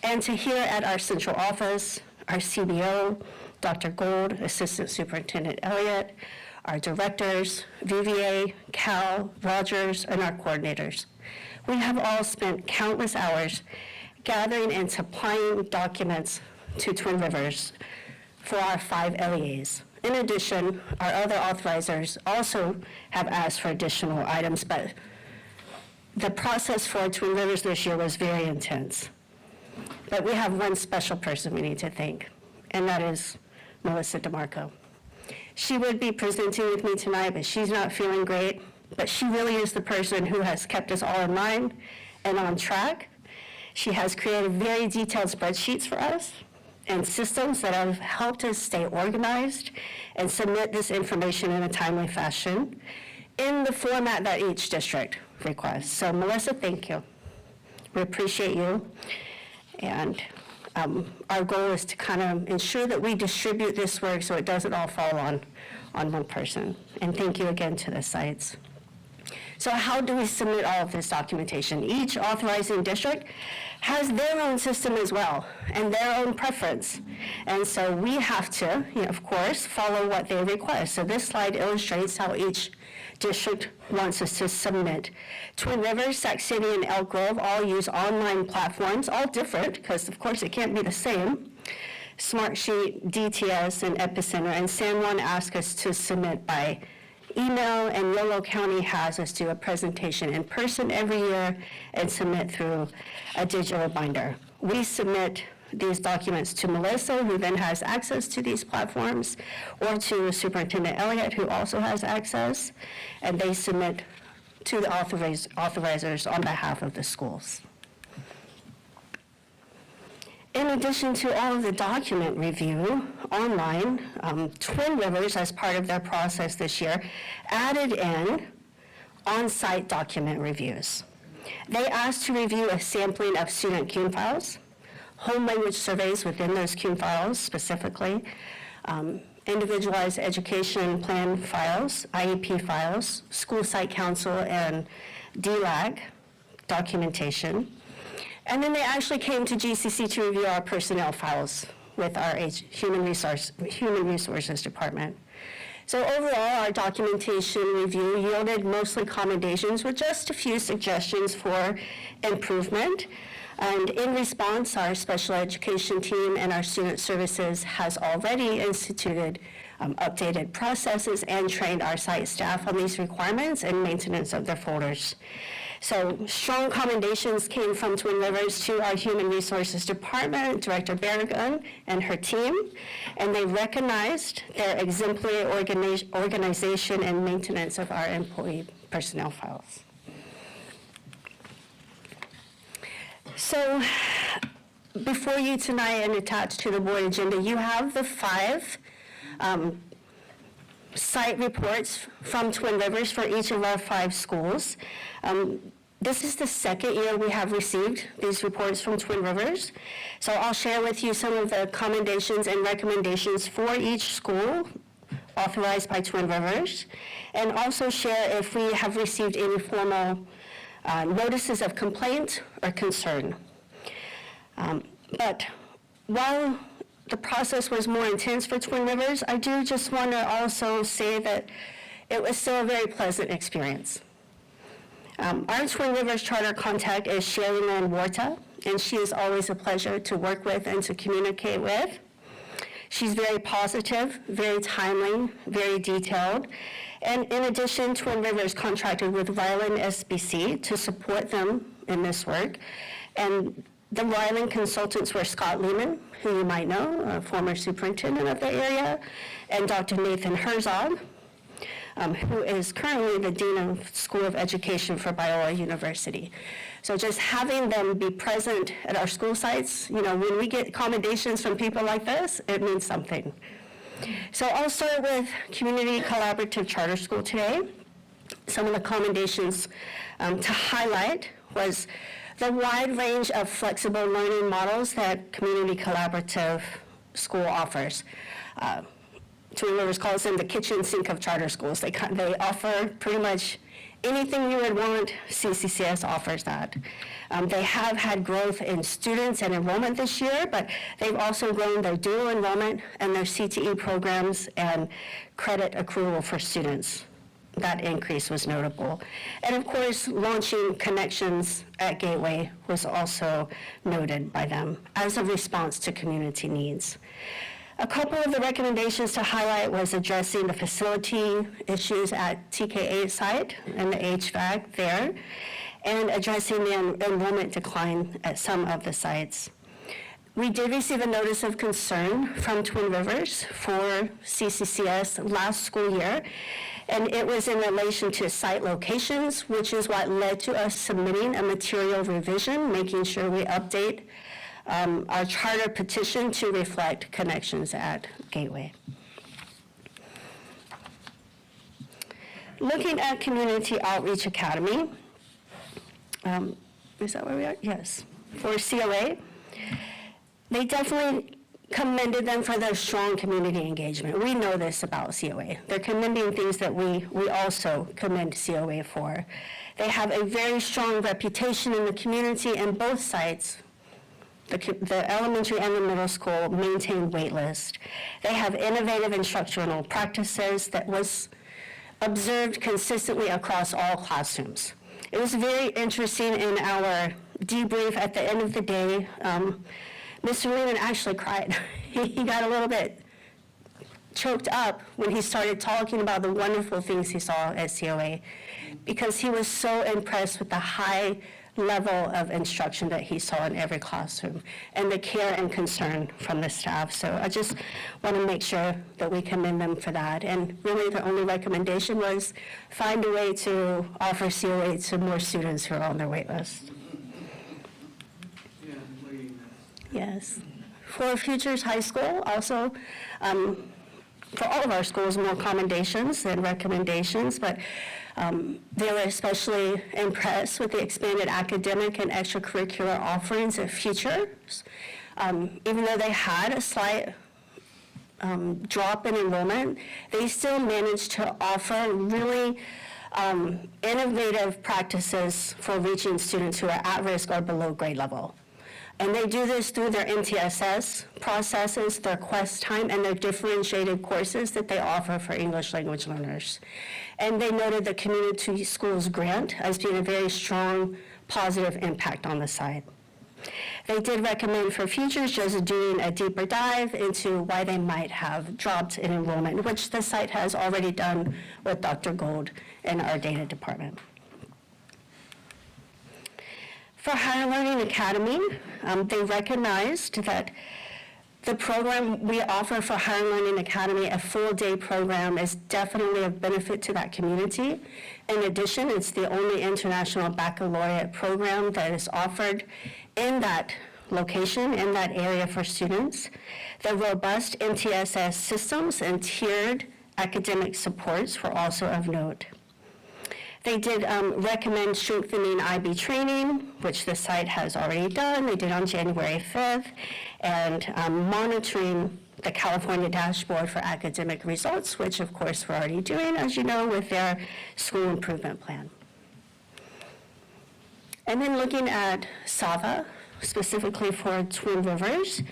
and to here at our central office, our CBO, Dr. Gold, Assistant Superintendent Elliott, our directors, VVA, Cal, Rogers, and our coordinators. We have all spent countless hours gathering and supplying documents to Twin Rivers for our 5 LEAs. In addition, our other authorizers also have asked for additional items, but the process for Twin Rivers this year was very intense. But we have one special person we need to thank, and that is Melissa DeMarco. She would be presenting with me tonight, but she's not feeling great. But she really is the person who has kept us all in line and on track. She has created very detailed spreadsheets for us and systems that have helped us stay organized and submit this information in a timely fashion in the format that each district requests. So Melissa, thank you. We appreciate you. And our goal is to kind of ensure that we distribute this work so it doesn't all fall on one person. And thank you again to the sites. So how do we submit all of this documentation? Each authorizing district has their own system as well and their own preference. And so we have to, of course, follow what they request. So this slide illustrates how each district wants us to submit. Twin Rivers, Sac City, and Elk Grove all use online platforms, all different, because of course it can't be the same. Smartsheet, DTS, and Epicenter, and San Juan asked us to submit by email, and Yolo County has us do a presentation in person every year and submit through a digital binder. We submit these documents to Melissa, who then has access to these platforms, or to Superintendent Elliott, who also has access, and they submit to the authorizers on behalf of the schools. In addition to all of the document review online, Twin Rivers, as part of their process this year, added in on-site document reviews. They asked to review a sampling of student CUNE files, home language surveys within those CUNE files specifically, individualized education plan files, IEP files, school site council, and DLAG documentation. And then they actually came to GCC to review our personnel files with our Human Resources Department. So overall, our documentation review yielded mostly commendations with just a few suggestions for improvement. And in response, our special education team and our student services has already instituted updated processes and trained our site staff on these requirements and maintenance of their folders. So strong commendations came from Twin Rivers to our Human Resources Department, Director Berrigan and her team, and they recognized their exemplary organization and maintenance of our employee personnel files. So before you tonight and attached to the board agenda, you have the 5 site reports from Twin Rivers for each of our 5 schools. This is the second year we have received these reports from Twin Rivers. So I'll share with you some of the commendations and recommendations for each school authorized by Twin Rivers, and also share if we have received any formal notices of complaint or concern. But while the process was more intense for Twin Rivers, I do just want to also say that it was still a very pleasant experience. Our Twin Rivers charter contact is Sherry Lynn Warta, and she is always a pleasure to work with and to communicate with. She's very positive, very timely, very detailed. And in addition, Twin Rivers contracted with Ryland SBC to support them in this work. And the Ryland consultants were Scott Lehman, who you might know, a former superintendent of the area, and Dr. Nathan Herzog, who is currently the Dean of School of Education for Biola University. So just having them be present at our school sites, when we get commendations from people like this, it means something. So I'll start with Community Collaborative Charter School today. Some of the commendations to highlight was the wide range of flexible learning models that Community Collaborative School offers. Twin Rivers calls them the kitchen sink of charter schools. They offer pretty much anything you would want. CCCS offers that. They have had growth in students and enrollment this year, but they've also grown their dual enrollment and their CTE programs and credit accrual for students. That increase was notable. And of course, launching Connections at Gateway was also noted by them as a response to community needs. A couple of the recommendations to highlight was addressing the facility issues at TK8 site and the HVAC there, and addressing the enrollment decline at some of the sites. We did receive a notice of concern from Twin Rivers for CCCS last school year, and it was in relation to site locations, which is what led to us submitting a material revision, making sure we update our charter petition to reflect Connections at Gateway. Looking at Community Outreach Academy, is that where we are? Yes. For COA, they definitely commended them for their strong community engagement. We know this about COA. They're commending things that we also commend COA for. They have a very strong reputation in the community, and both sites, the elementary and the middle school, maintain wait list. They have innovative instructional practices that was observed consistently across all classrooms. It was very interesting in our debrief at the end of the day. Mr. Lehman actually cried. He got a little bit choked up when he started talking about the wonderful things he saw at COA, because he was so impressed with the high level of instruction that he saw in every classroom and the care and concern from the staff. So I just want to make sure that we commend them for that. And really the only recommendation was find a way to offer COA to more students who are on their wait list. Yes. For Futures High School, also, for all of our schools, more commendations than recommendations, but they were especially impressed with the expanded academic and extracurricular offerings at Futures. Even though they had a slight drop in enrollment, they still managed to offer really innovative practices for reaching students who are at risk or below grade level. And they do this through their MTSS processes, their quest time, and their differentiated courses that they offer for English language learners. And they noted the Community Schools Grant as being a very strong positive impact on the site. They did recommend for futures just doing a deeper dive into why they might have dropped in enrollment, which the site has already done with Dr. Gold in our data department. For Higher Learning Academy, they recognized that the program we offer for Higher Learning Academy, a full-day program, is definitely of benefit to that community. In addition, it's the only international baccalaureate program that is offered in that location, in that area for students. The robust MTSS systems and tiered academic supports were also of note. They did recommend strengthening IB training, which the site has already done. They did on January 5th, and monitoring the California Dashboard for Academic Results, which of course we're already doing, as you know, with their school improvement plan. And then looking at SAVA, specifically for Twin Rivers,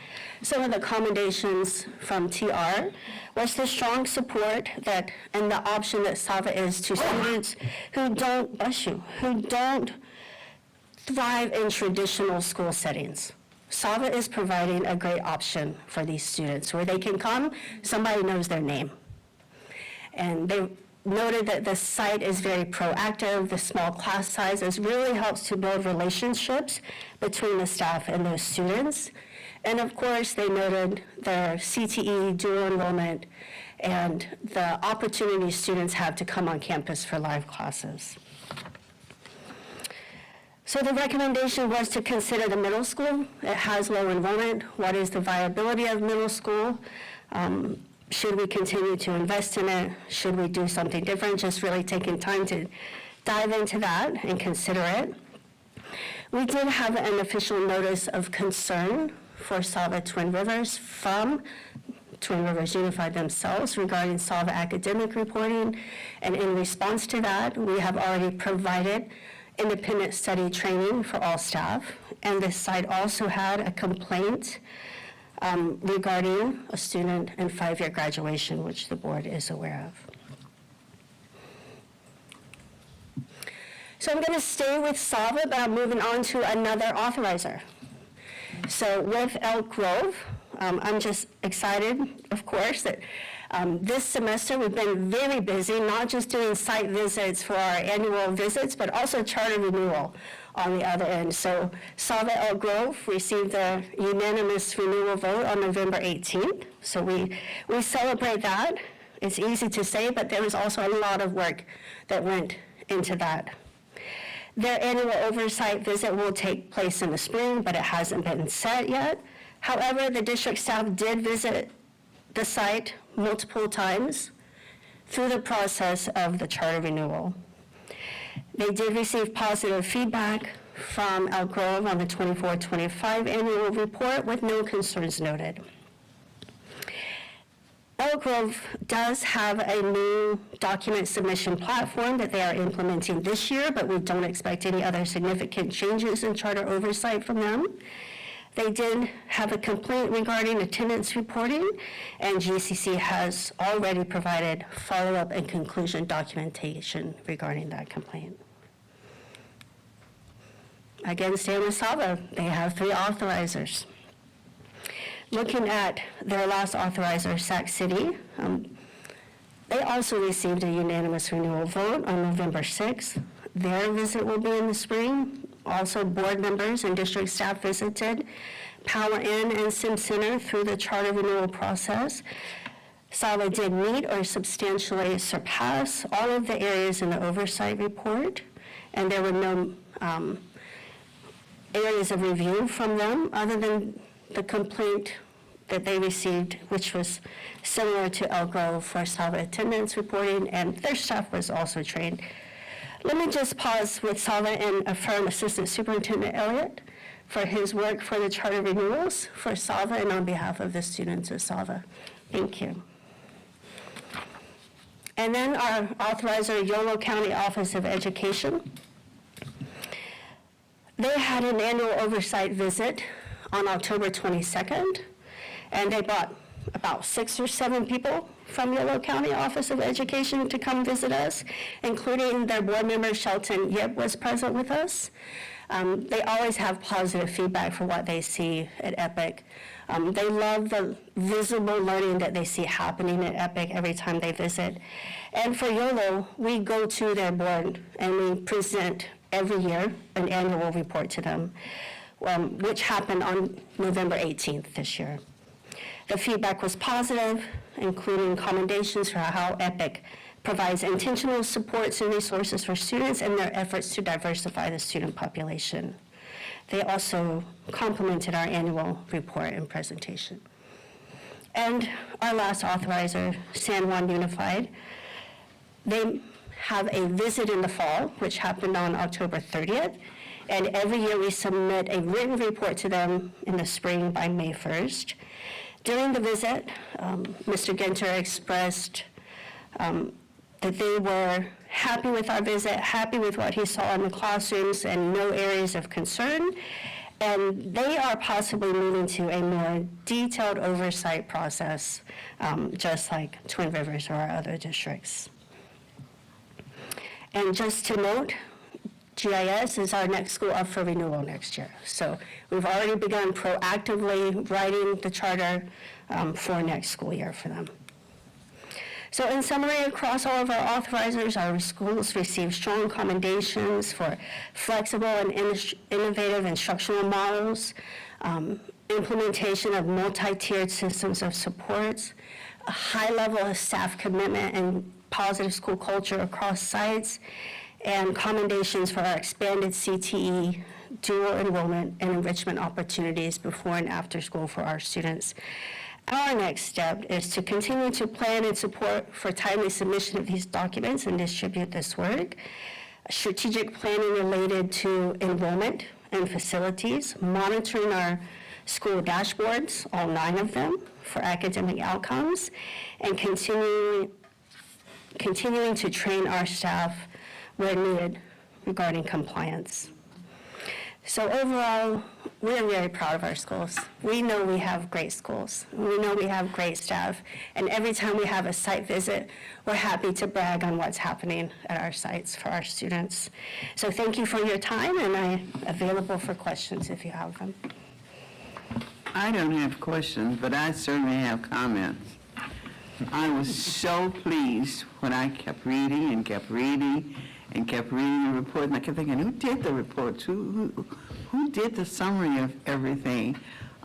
some of the commendations from TR was the strong support that and the option that SAVA is to students who don't, who don't thrive in traditional school settings. SAVA is providing a great option for these students where they can come, somebody knows their name. And they noted that the site is very proactive. The small class sizes really helps to build relationships between the staff and those students. And of course, they noted their CTE, dual enrollment, and the opportunity students have to come on campus for live classes. So the recommendation was to consider the middle school. It has low enrollment. What is the viability of middle school? Should we continue to invest in it? Should we do something different? Just really taking time to dive into that and consider it. We did have an official notice of concern for SAVA Twin Rivers from Twin Rivers Unified themselves regarding SAVA academic reporting. And in response to that, we have already provided independent study training for all staff. And this site also had a complaint regarding a student and 5-year graduation, which the board is aware of. So I'm going to stay with SAVA, but I'm moving on to another authorizer. So with Elk Grove, I'm just excited, of course, that this semester we've been very busy, not just doing site visits for our annual visits, but also charter renewal on the other end. So SAVA Elk Grove received a unanimous renewal vote on November 18th. So we celebrate that. It's easy to say, but there was also a lot of work that went into that. Their annual oversight visit will take place in the spring, but it hasn't been set yet. However, the district staff did visit the site multiple times through the process of the charter renewal. They did receive positive feedback from Elk Grove on the 24-25 annual report with no concerns noted. Elk Grove does have a new document submission platform that they are implementing this year, but we don't expect any other significant changes in charter oversight from them. They did have a complaint regarding attendance reporting, and GCC has already provided follow-up and conclusion documentation regarding that complaint. Again, staying with SAVA, they have 3 authorizers. Looking at their last authorizer, Sac City, they also received a unanimous renewal vote on November 6th. Their visit will be in the spring. Also, board members and district staff visited Power Inn and Sim Center through the charter renewal process. SAVA did meet or substantially surpass all of the areas in the oversight report, and there were no areas of review from them other than the complaint that they received, which was similar to Elk Grove for SAVA attendance reporting, and their staff was also trained. Let me just pause with SAVA and affirm Assistant Superintendent Elliott for his work for the charter renewals for SAVA and on behalf of the students of SAVA. Thank you. And then our authorizer, Yolo County Office of Education. They had an annual oversight visit on October 22nd, and they brought about 6 or 7 people from Yolo County Office of Education to come visit us, including their board member, Shelton Yip, was present with us. They always have positive feedback for what they see at EPIC. They love the visible learning that they see happening at EPIC every time they visit. And for YOLO, we go to their board and we present every year an annual report to them, which happened on November 18th this year. The feedback was positive, including commendations for how EPIC provides intentional supports and resources for students and their efforts to diversify the student population. They also complimented our annual report and presentation. And our last authorizer, San Juan Unified, they have a visit in the fall, which happened on October 30th, and every year we submit a written report to them in the spring by May 1st. During the visit, Mr. Ginter expressed that they were happy with our visit, happy with what he saw in the classrooms, and no areas of concern. And they are possibly moving to a more detailed oversight process, just like Twin Rivers or our other districts. And just to note, GIS is our next school up for renewal next year. So we've already begun proactively writing the charter for next school year for them. So in summary, across all of our authorizers, our schools receive strong commendations for flexible and innovative instructional models, implementation of multi-tiered systems of supports, a high level of staff commitment and positive school culture across sites, and commendations for our expanded CTE, dual enrollment, and enrichment opportunities before and after school for our students. Our next step is to continue to plan and support for timely submission of these documents and distribute this work. Strategic planning related to enrollment and facilities, monitoring our school dashboards, all 9 of them, for academic outcomes, and continuing to train our staff where needed regarding compliance. So overall, we're very proud of our schools. We know we have great schools. We know we have great staff. And every time we have a site visit, we're happy to brag on what's happening at our sites for our students. So thank you for your time, and I'm available for questions if you have them. I don't have questions, but I certainly have comments. I was so pleased when I kept reading and kept reading and kept reading the report, and I kept thinking, who did the reports? Who did the summary of everything?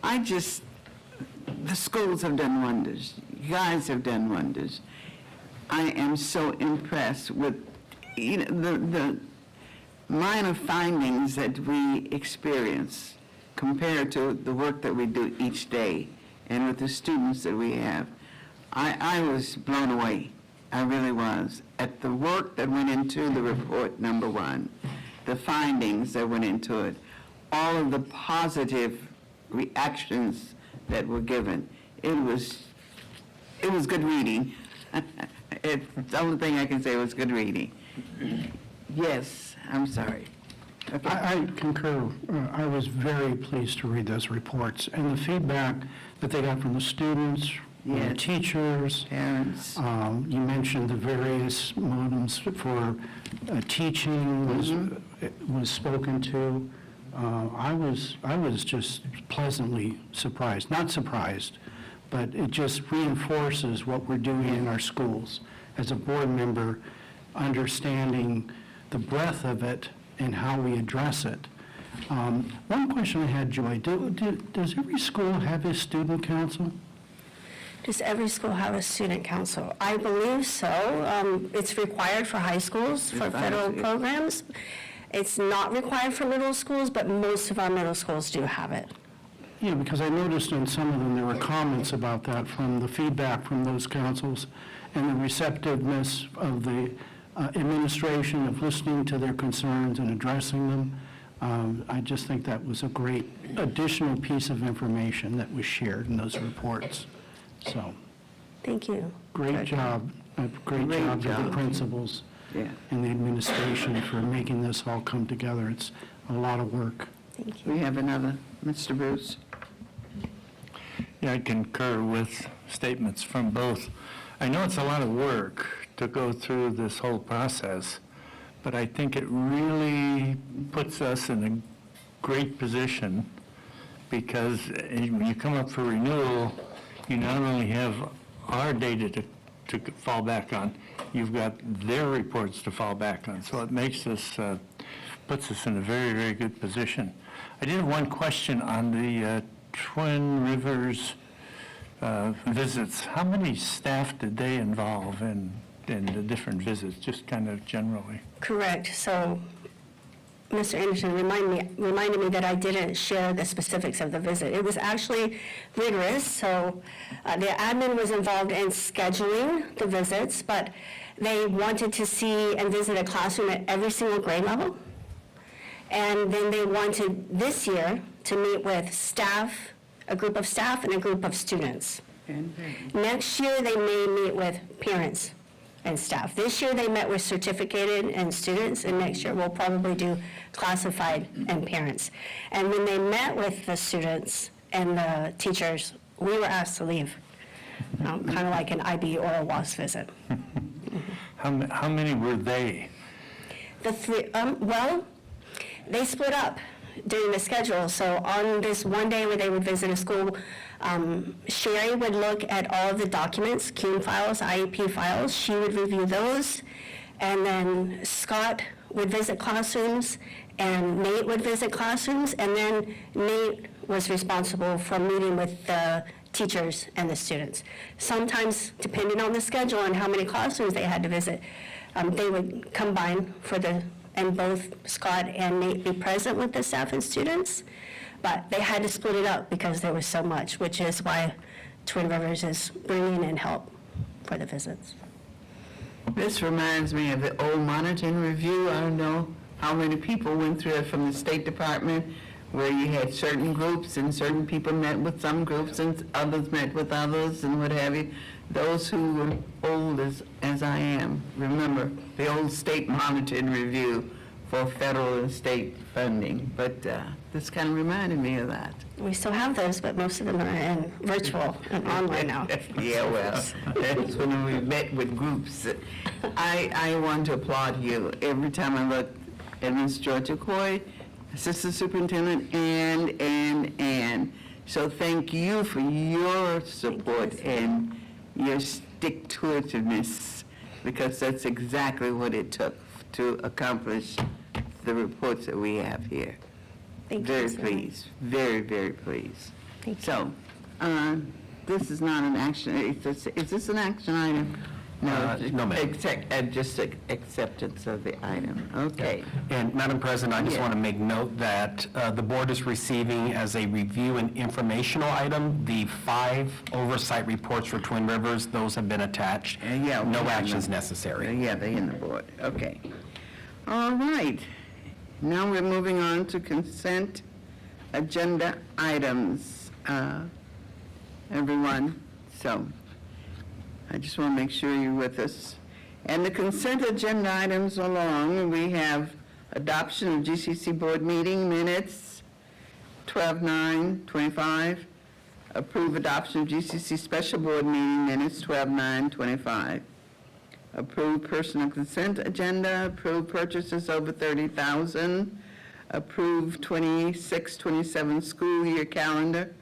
The schools have done wonders. You guys have done wonders. I am so impressed with the minor findings that we experience compared to the work that we do each day and with the students that we have. I was blown away. I really was, at the work that went into the report, number 1, the findings that went into it, all of the positive reactions that were given. It was good reading. It's the only thing I can say was good reading. Yes, I'm sorry. Okay. I concur. I was very pleased to read those reports and the feedback that they got from the students, from the Yes. teachers. Parents. You mentioned the various modems for teaching was spoken to. I was just pleasantly surprised. Not surprised, but it just reinforces what we're doing in our schools. As a board member, understanding the breadth of it and how we address it. One question I had, Joy, does every school have a student council? Does every school have a student council? I believe so. It's required for high schools, for federal programs. It's not required for middle schools, but most of our middle schools do have it. Yeah, because I noticed on some of them, there were comments about that from the feedback from those councils and the receptiveness of the administration of listening to their concerns and addressing them. I just think that was a great additional piece of information that was shared in those reports. So, Thank you. great job, a great Great job to the job. principals Yeah. and the administration for making this all come together. It's a lot of work. Thank you. We have another, Mr. Bruce. Yeah, I concur with statements from both. I know it's a lot of work to go through this whole process, but I think it really puts us in a great position because when you come up for renewal, you not only have our data to fall back on, you've got their reports to fall back on. So it makes us, puts us in a very, very good position. I did have one question on the Twin Rivers visits. How many staff did they involve in the different visits, just kind of generally? Correct. So Mr. Anderson reminded me that I didn't share the specifics of the visit. It was actually rigorous, so the admin was involved in scheduling the visits, but they wanted to see and visit a classroom at every single grade level. And then they wanted this year to meet with staff, a group of staff and a group of students. Next year, they may meet with parents and staff. This year, they met with certificated and students, and next year, we'll probably do classified and parents. And when they met with the students and the teachers, we were asked to leave, kind of like an IB or a WAS visit. How many were they? The three, well, they split up during the schedule. So on this one day where they would visit a school, Sherry would look at all of the documents, CUNE files, IEP files. She would review those. And then Scott would visit classrooms, and Nate would visit classrooms. And then Nate was responsible for meeting with the teachers and the students. Sometimes, depending on the schedule and how many classrooms they had to visit, they would combine and both Scott and Nate be present with the staff and students, but they had to split it up because there was so much, which is why Twin Rivers is bringing in help for the visits. This reminds me of the old monitoring review. I don't know how many people went through it from the State Department, where you had certain groups and certain people met with some groups and others met with others and what have you. Those who were old as I am, remember the old state monitoring review for federal and state funding. But this kind of reminded me of that. We still have those, but most of them are in virtual and online now. Yeah, well, that's when we met with groups. I want to applaud you. Every time I look at Ms. Georgia Coy, Assistant Superintendent, and. So thank you for your support and your stick-to-itiveness, because that's exactly what it took to accomplish the reports that we have here. Thank you. Very so much. pleased, very, very pleased. Thank you. So, this is not an action, is this an action item? No, ma'am. Just acceptance of the item, okay. And Madam President, I just Yeah. want to make note that the board is receiving as a review and informational item, the 5 oversight reports for Twin Rivers. Those have been attached. Yeah, No we have actions them. necessary. Yeah, they're in the board, okay. All right, now we're moving on to consent agenda items, everyone, so I just want to make sure you're with us. And the consent agenda items along, we have adoption of GCC board meeting minutes, 12/9/25. Approve adoption of GCC special board meeting minutes, 12/9/25. Approve personal consent agenda, approve purchases over $30,000, approve 26-27 school year calendar,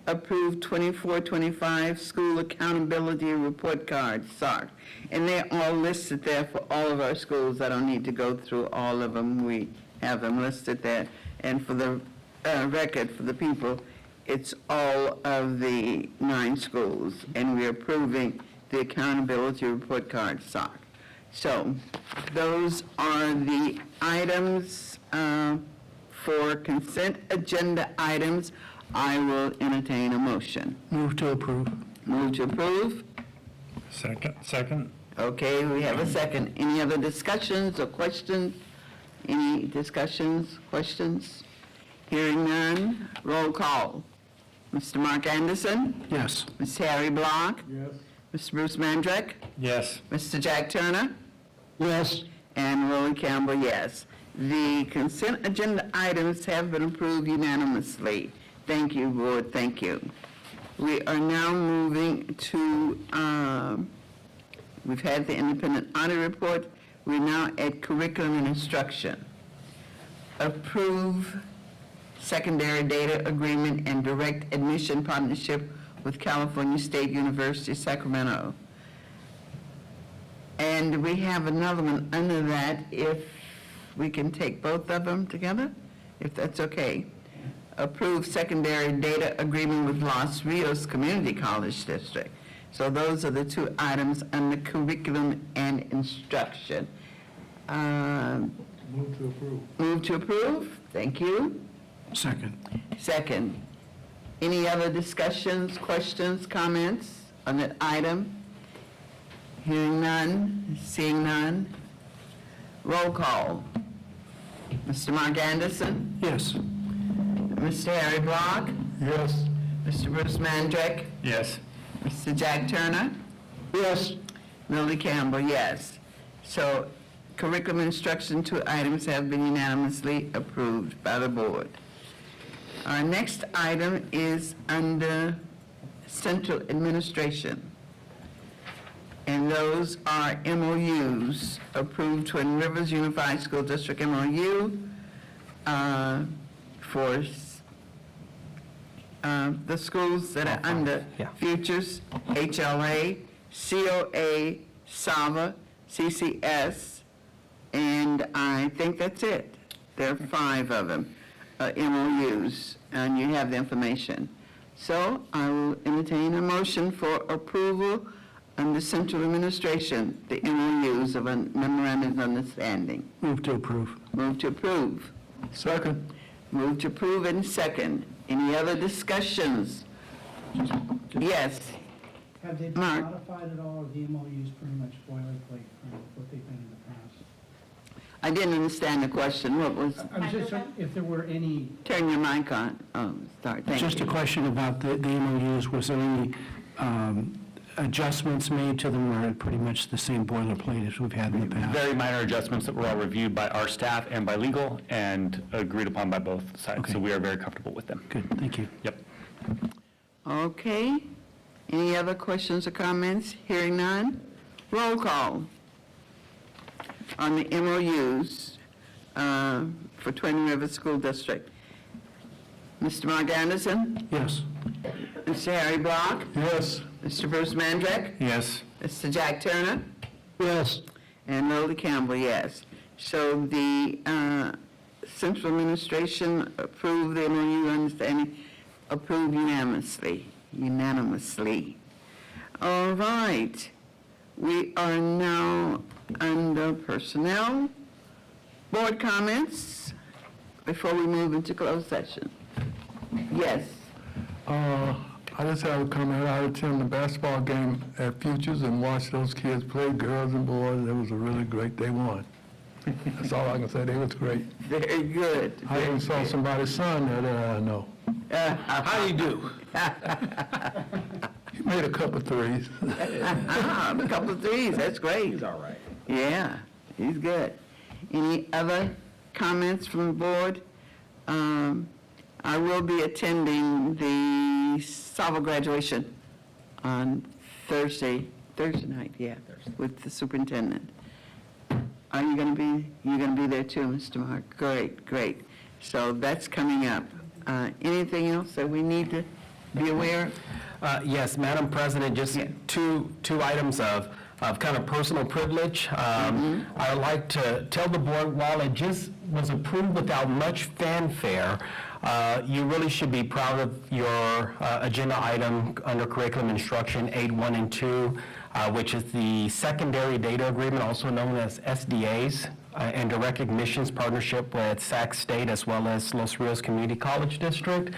approve 24-25 school accountability report cards, SARC. And they're all listed there for all of our schools. I don't need to go through all of them. We have them listed there. And for the record, for the people, it's all of the 9 schools. And we're approving the accountability report card, SARC. So those are the items for consent agenda items. I will entertain a motion. Move to approve. Move to approve. Second? Okay, we have a second. Any other discussions or questions Any discussions, questions? Hearing none, roll call. Mr. Mark Anderson? Yes. Ms. Harry Block? Yes. Mr. Bruce Mandrek? Yes. Mr. Jack Turner? Yes. And Lily Campbell, yes. The consent agenda items have been approved unanimously. Thank you, Board, thank you. We are now moving to, we've had the independent audit report. We're now at curriculum and instruction. Approve secondary data agreement and direct admission partnership with California State University, Sacramento. And we have another one under that, if we can take both of them together, if that's okay. Approve secondary data agreement with Los Rios Community College District. So those are the two items under curriculum and instruction. Move to approve. Move to approve, thank you. Second. Second. Any other discussions, questions, comments on that item? Hearing none, seeing none. Roll call. Mr. Mark Anderson? Yes. Mr. Harry Block? Yes. Mr. Bruce Mandrek? Yes. Mr. Jack Turner? Yes. Lily Campbell, yes. So curriculum instruction, two items have been unanimously approved by the board. Our next item is under central administration. And those are MOUs, approved Twin Rivers Unified School District MOU for the schools that are under Yeah. Futures, HLA, COA, SAVA, CCS, and I think that's it. There are 5 of them, MOUs, and you have the information. So I will entertain a motion for approval under central administration, the MOUs of a memorandum of understanding. Move to approve. Move to approve. Second. Move to approve and second. Any other discussions? Yes. Have they been Mark. modified at all, or the MOUs pretty much boilerplate from what they've been in the past? I didn't understand the question. What was, I was just, if there were any, turn your mic on. Oh, sorry, thank you. Just a question about the MOUs. Was there any adjustments made to them, or pretty much the same boilerplate as we've had in the past? Very minor adjustments that were all reviewed by our staff and by legal and agreed upon by both sides. Okay. So we are very comfortable with them. Good, thank you. Yep. Okay. Any other questions or comments? Hearing none. Roll call on the MOUs for Twin Rivers School District. Mr. Mark Anderson? Yes. Mr. Harry Block? Yes. Mr. Bruce Mandrek? Yes. Mr. Jack Turner? Yes. And Lily Campbell, yes. So the central administration approved the MOU understanding, approved unanimously. All right. We are now under personnel. Board comments before we move into closed session. Yes. I just have a comment. I attended the basketball game at Futures and watched those kids play, girls and boys. It was a really great, they won. That's all I can say. They was great. Very good. I even saw somebody's son there I know. How do you do? He made a couple threes. A couple of threes, that's great. He's all right. Yeah, he's good. Any other comments from the board? I will be attending the Sava graduation on Thursday night, yeah, with the superintendent. Are you going to be there too, Mr. Mark? Great. So that's coming up. Anything else that we need to be aware of? Yes, Madam President, just two items of kind of personal privilege. I'd like to tell the board, while it just was approved without much fanfare, you really should be proud of your agenda item under curriculum instruction 8.1 and 2, which is the secondary data agreement, also known as SDAs, and direct admissions partnership with Sac State as well as Los Rios Community College District.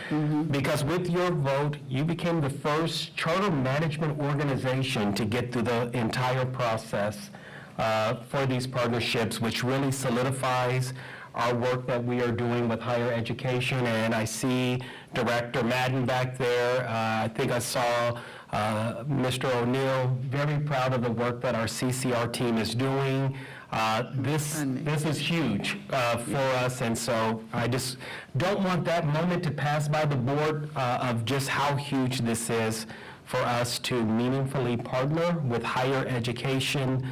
Because with your vote, you became the first charter management organization to get through the entire process for these partnerships, which really solidifies our work that we are doing with higher education. And I see Director Madden back there. I think I saw Mr. O'Neill, very proud of the work that our CCR team is doing. This is huge for us, and so I just don't want that moment to pass by the board of just how huge this is for us to meaningfully partner with higher education.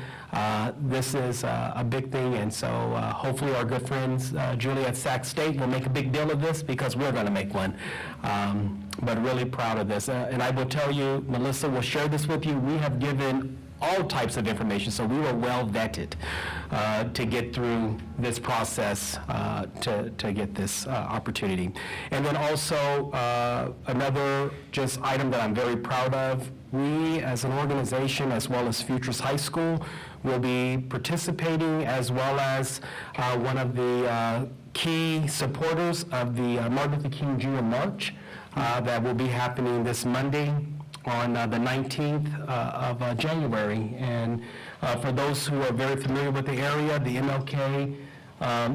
This is a big thing, and so hopefully our good friends, Julie at Sac State, will make a big deal of this because we're going to make one. But really proud of this. And I will tell you, Melissa will share this with you, we have given all types of information, so we were well vetted to get through this process to get this opportunity. And then also another just item that I'm very proud of, we as an organization as well as Futures High School will be participating as well as one of the key supporters of the Martin Luther King Jr. March that will be happening this Monday on the 19th of January. And for those who are very familiar with the area, the MLK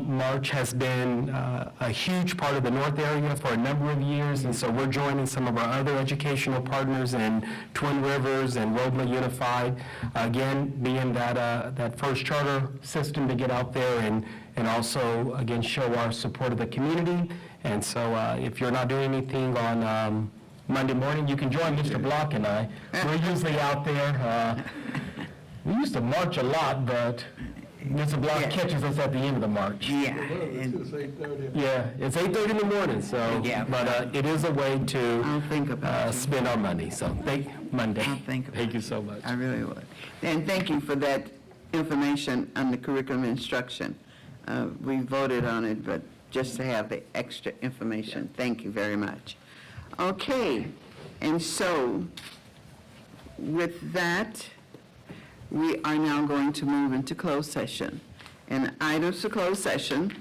March has been a huge part of the North area for a number of years, and so we're joining some of our other educational partners in Twin Rivers and Roebla Unified, again, being that first charter system to get out there and also, again, show our support of the community. And so if you're not doing anything on Monday morning, you can join Mr. Block and I. We're usually out there. We used to march a lot, but Mr. Block catches us at the end of the march. Yeah. Yeah, it's 8:30 in the morning, so, Yeah. but it is a way I'll to think about it. spend our money, so Monday. I'll think about Thank you so much. I really would. And thank you for that information on the curriculum instruction. We voted on it, but just to have the extra information, thank you very much. Okay, and so with that, we are now going to move into closed session. And items for closed session,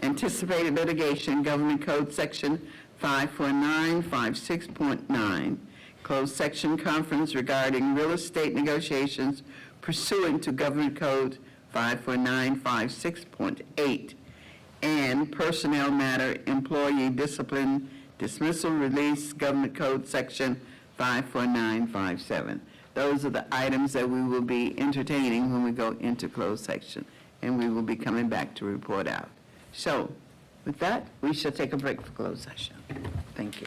anticipated litigation, Government Code Section 54956.9, closed section conference regarding real estate negotiations pursuant to Government Code 54956.8, and personnel matter, employee discipline, dismissal, release, Government Code Section 54957. Those are the items that we will be entertaining when we go into closed section, and we will be coming back to report out. So, with that, we shall take a break for closed session. Thank you.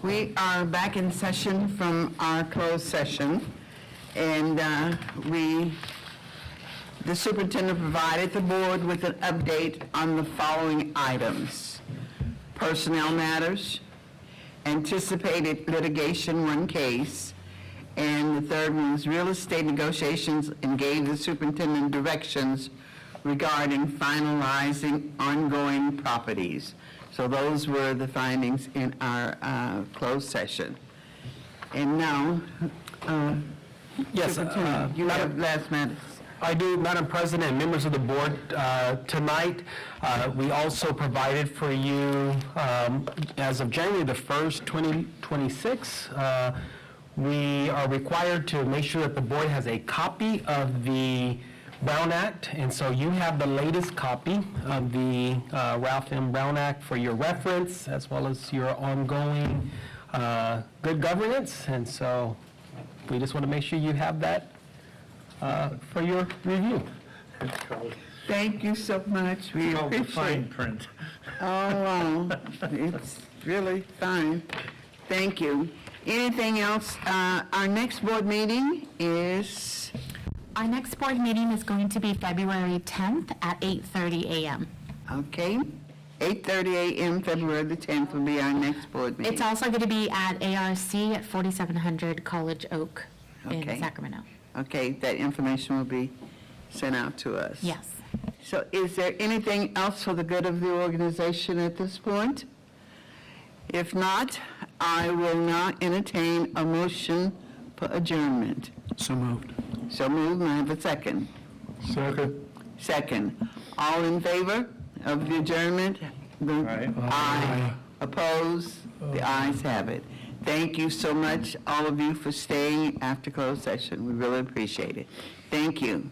We are back in session from our closed session, and the superintendent provided the board with an update on the following items: personnel matters, anticipated litigation, one case, and the third one is real estate negotiations, and gave the superintendent directions regarding finalizing ongoing properties. So those were the findings in our closed session. And now, Yes, Superintendent, you have last matters. I do, Madam President and members of the board. Tonight, we also provided for you, as of January the 1st, 2026, we are required to make sure that the board has a copy of the Brown Act, and so you have the latest copy of the Ralph M. Brown Act for your reference, as well as your ongoing good governance, and so we just want to make sure you have that for your review. Thank you so much. We appreciate Fine it. print. Oh, wow. It's really fine. Thank you. Anything else? Our next board meeting is, Our next board meeting is going to be February 10th at 8:30 a.m. okay, 8:30 a.m., February the 10th will be our next board meeting. It's also going to be at ARC at 4700 College Oak in Okay. Sacramento. Okay, that information will be sent out to us. Yes. So is there anything else for the good of the organization at this point? If not, I will now entertain a motion for adjournment. So moved. So moved, may I have a second? Second. Second. All in favor of the adjournment? Aye. Opposed? The ayes have it. Thank you so much, all of you, for staying after closed session. We really appreciate it. Thank you.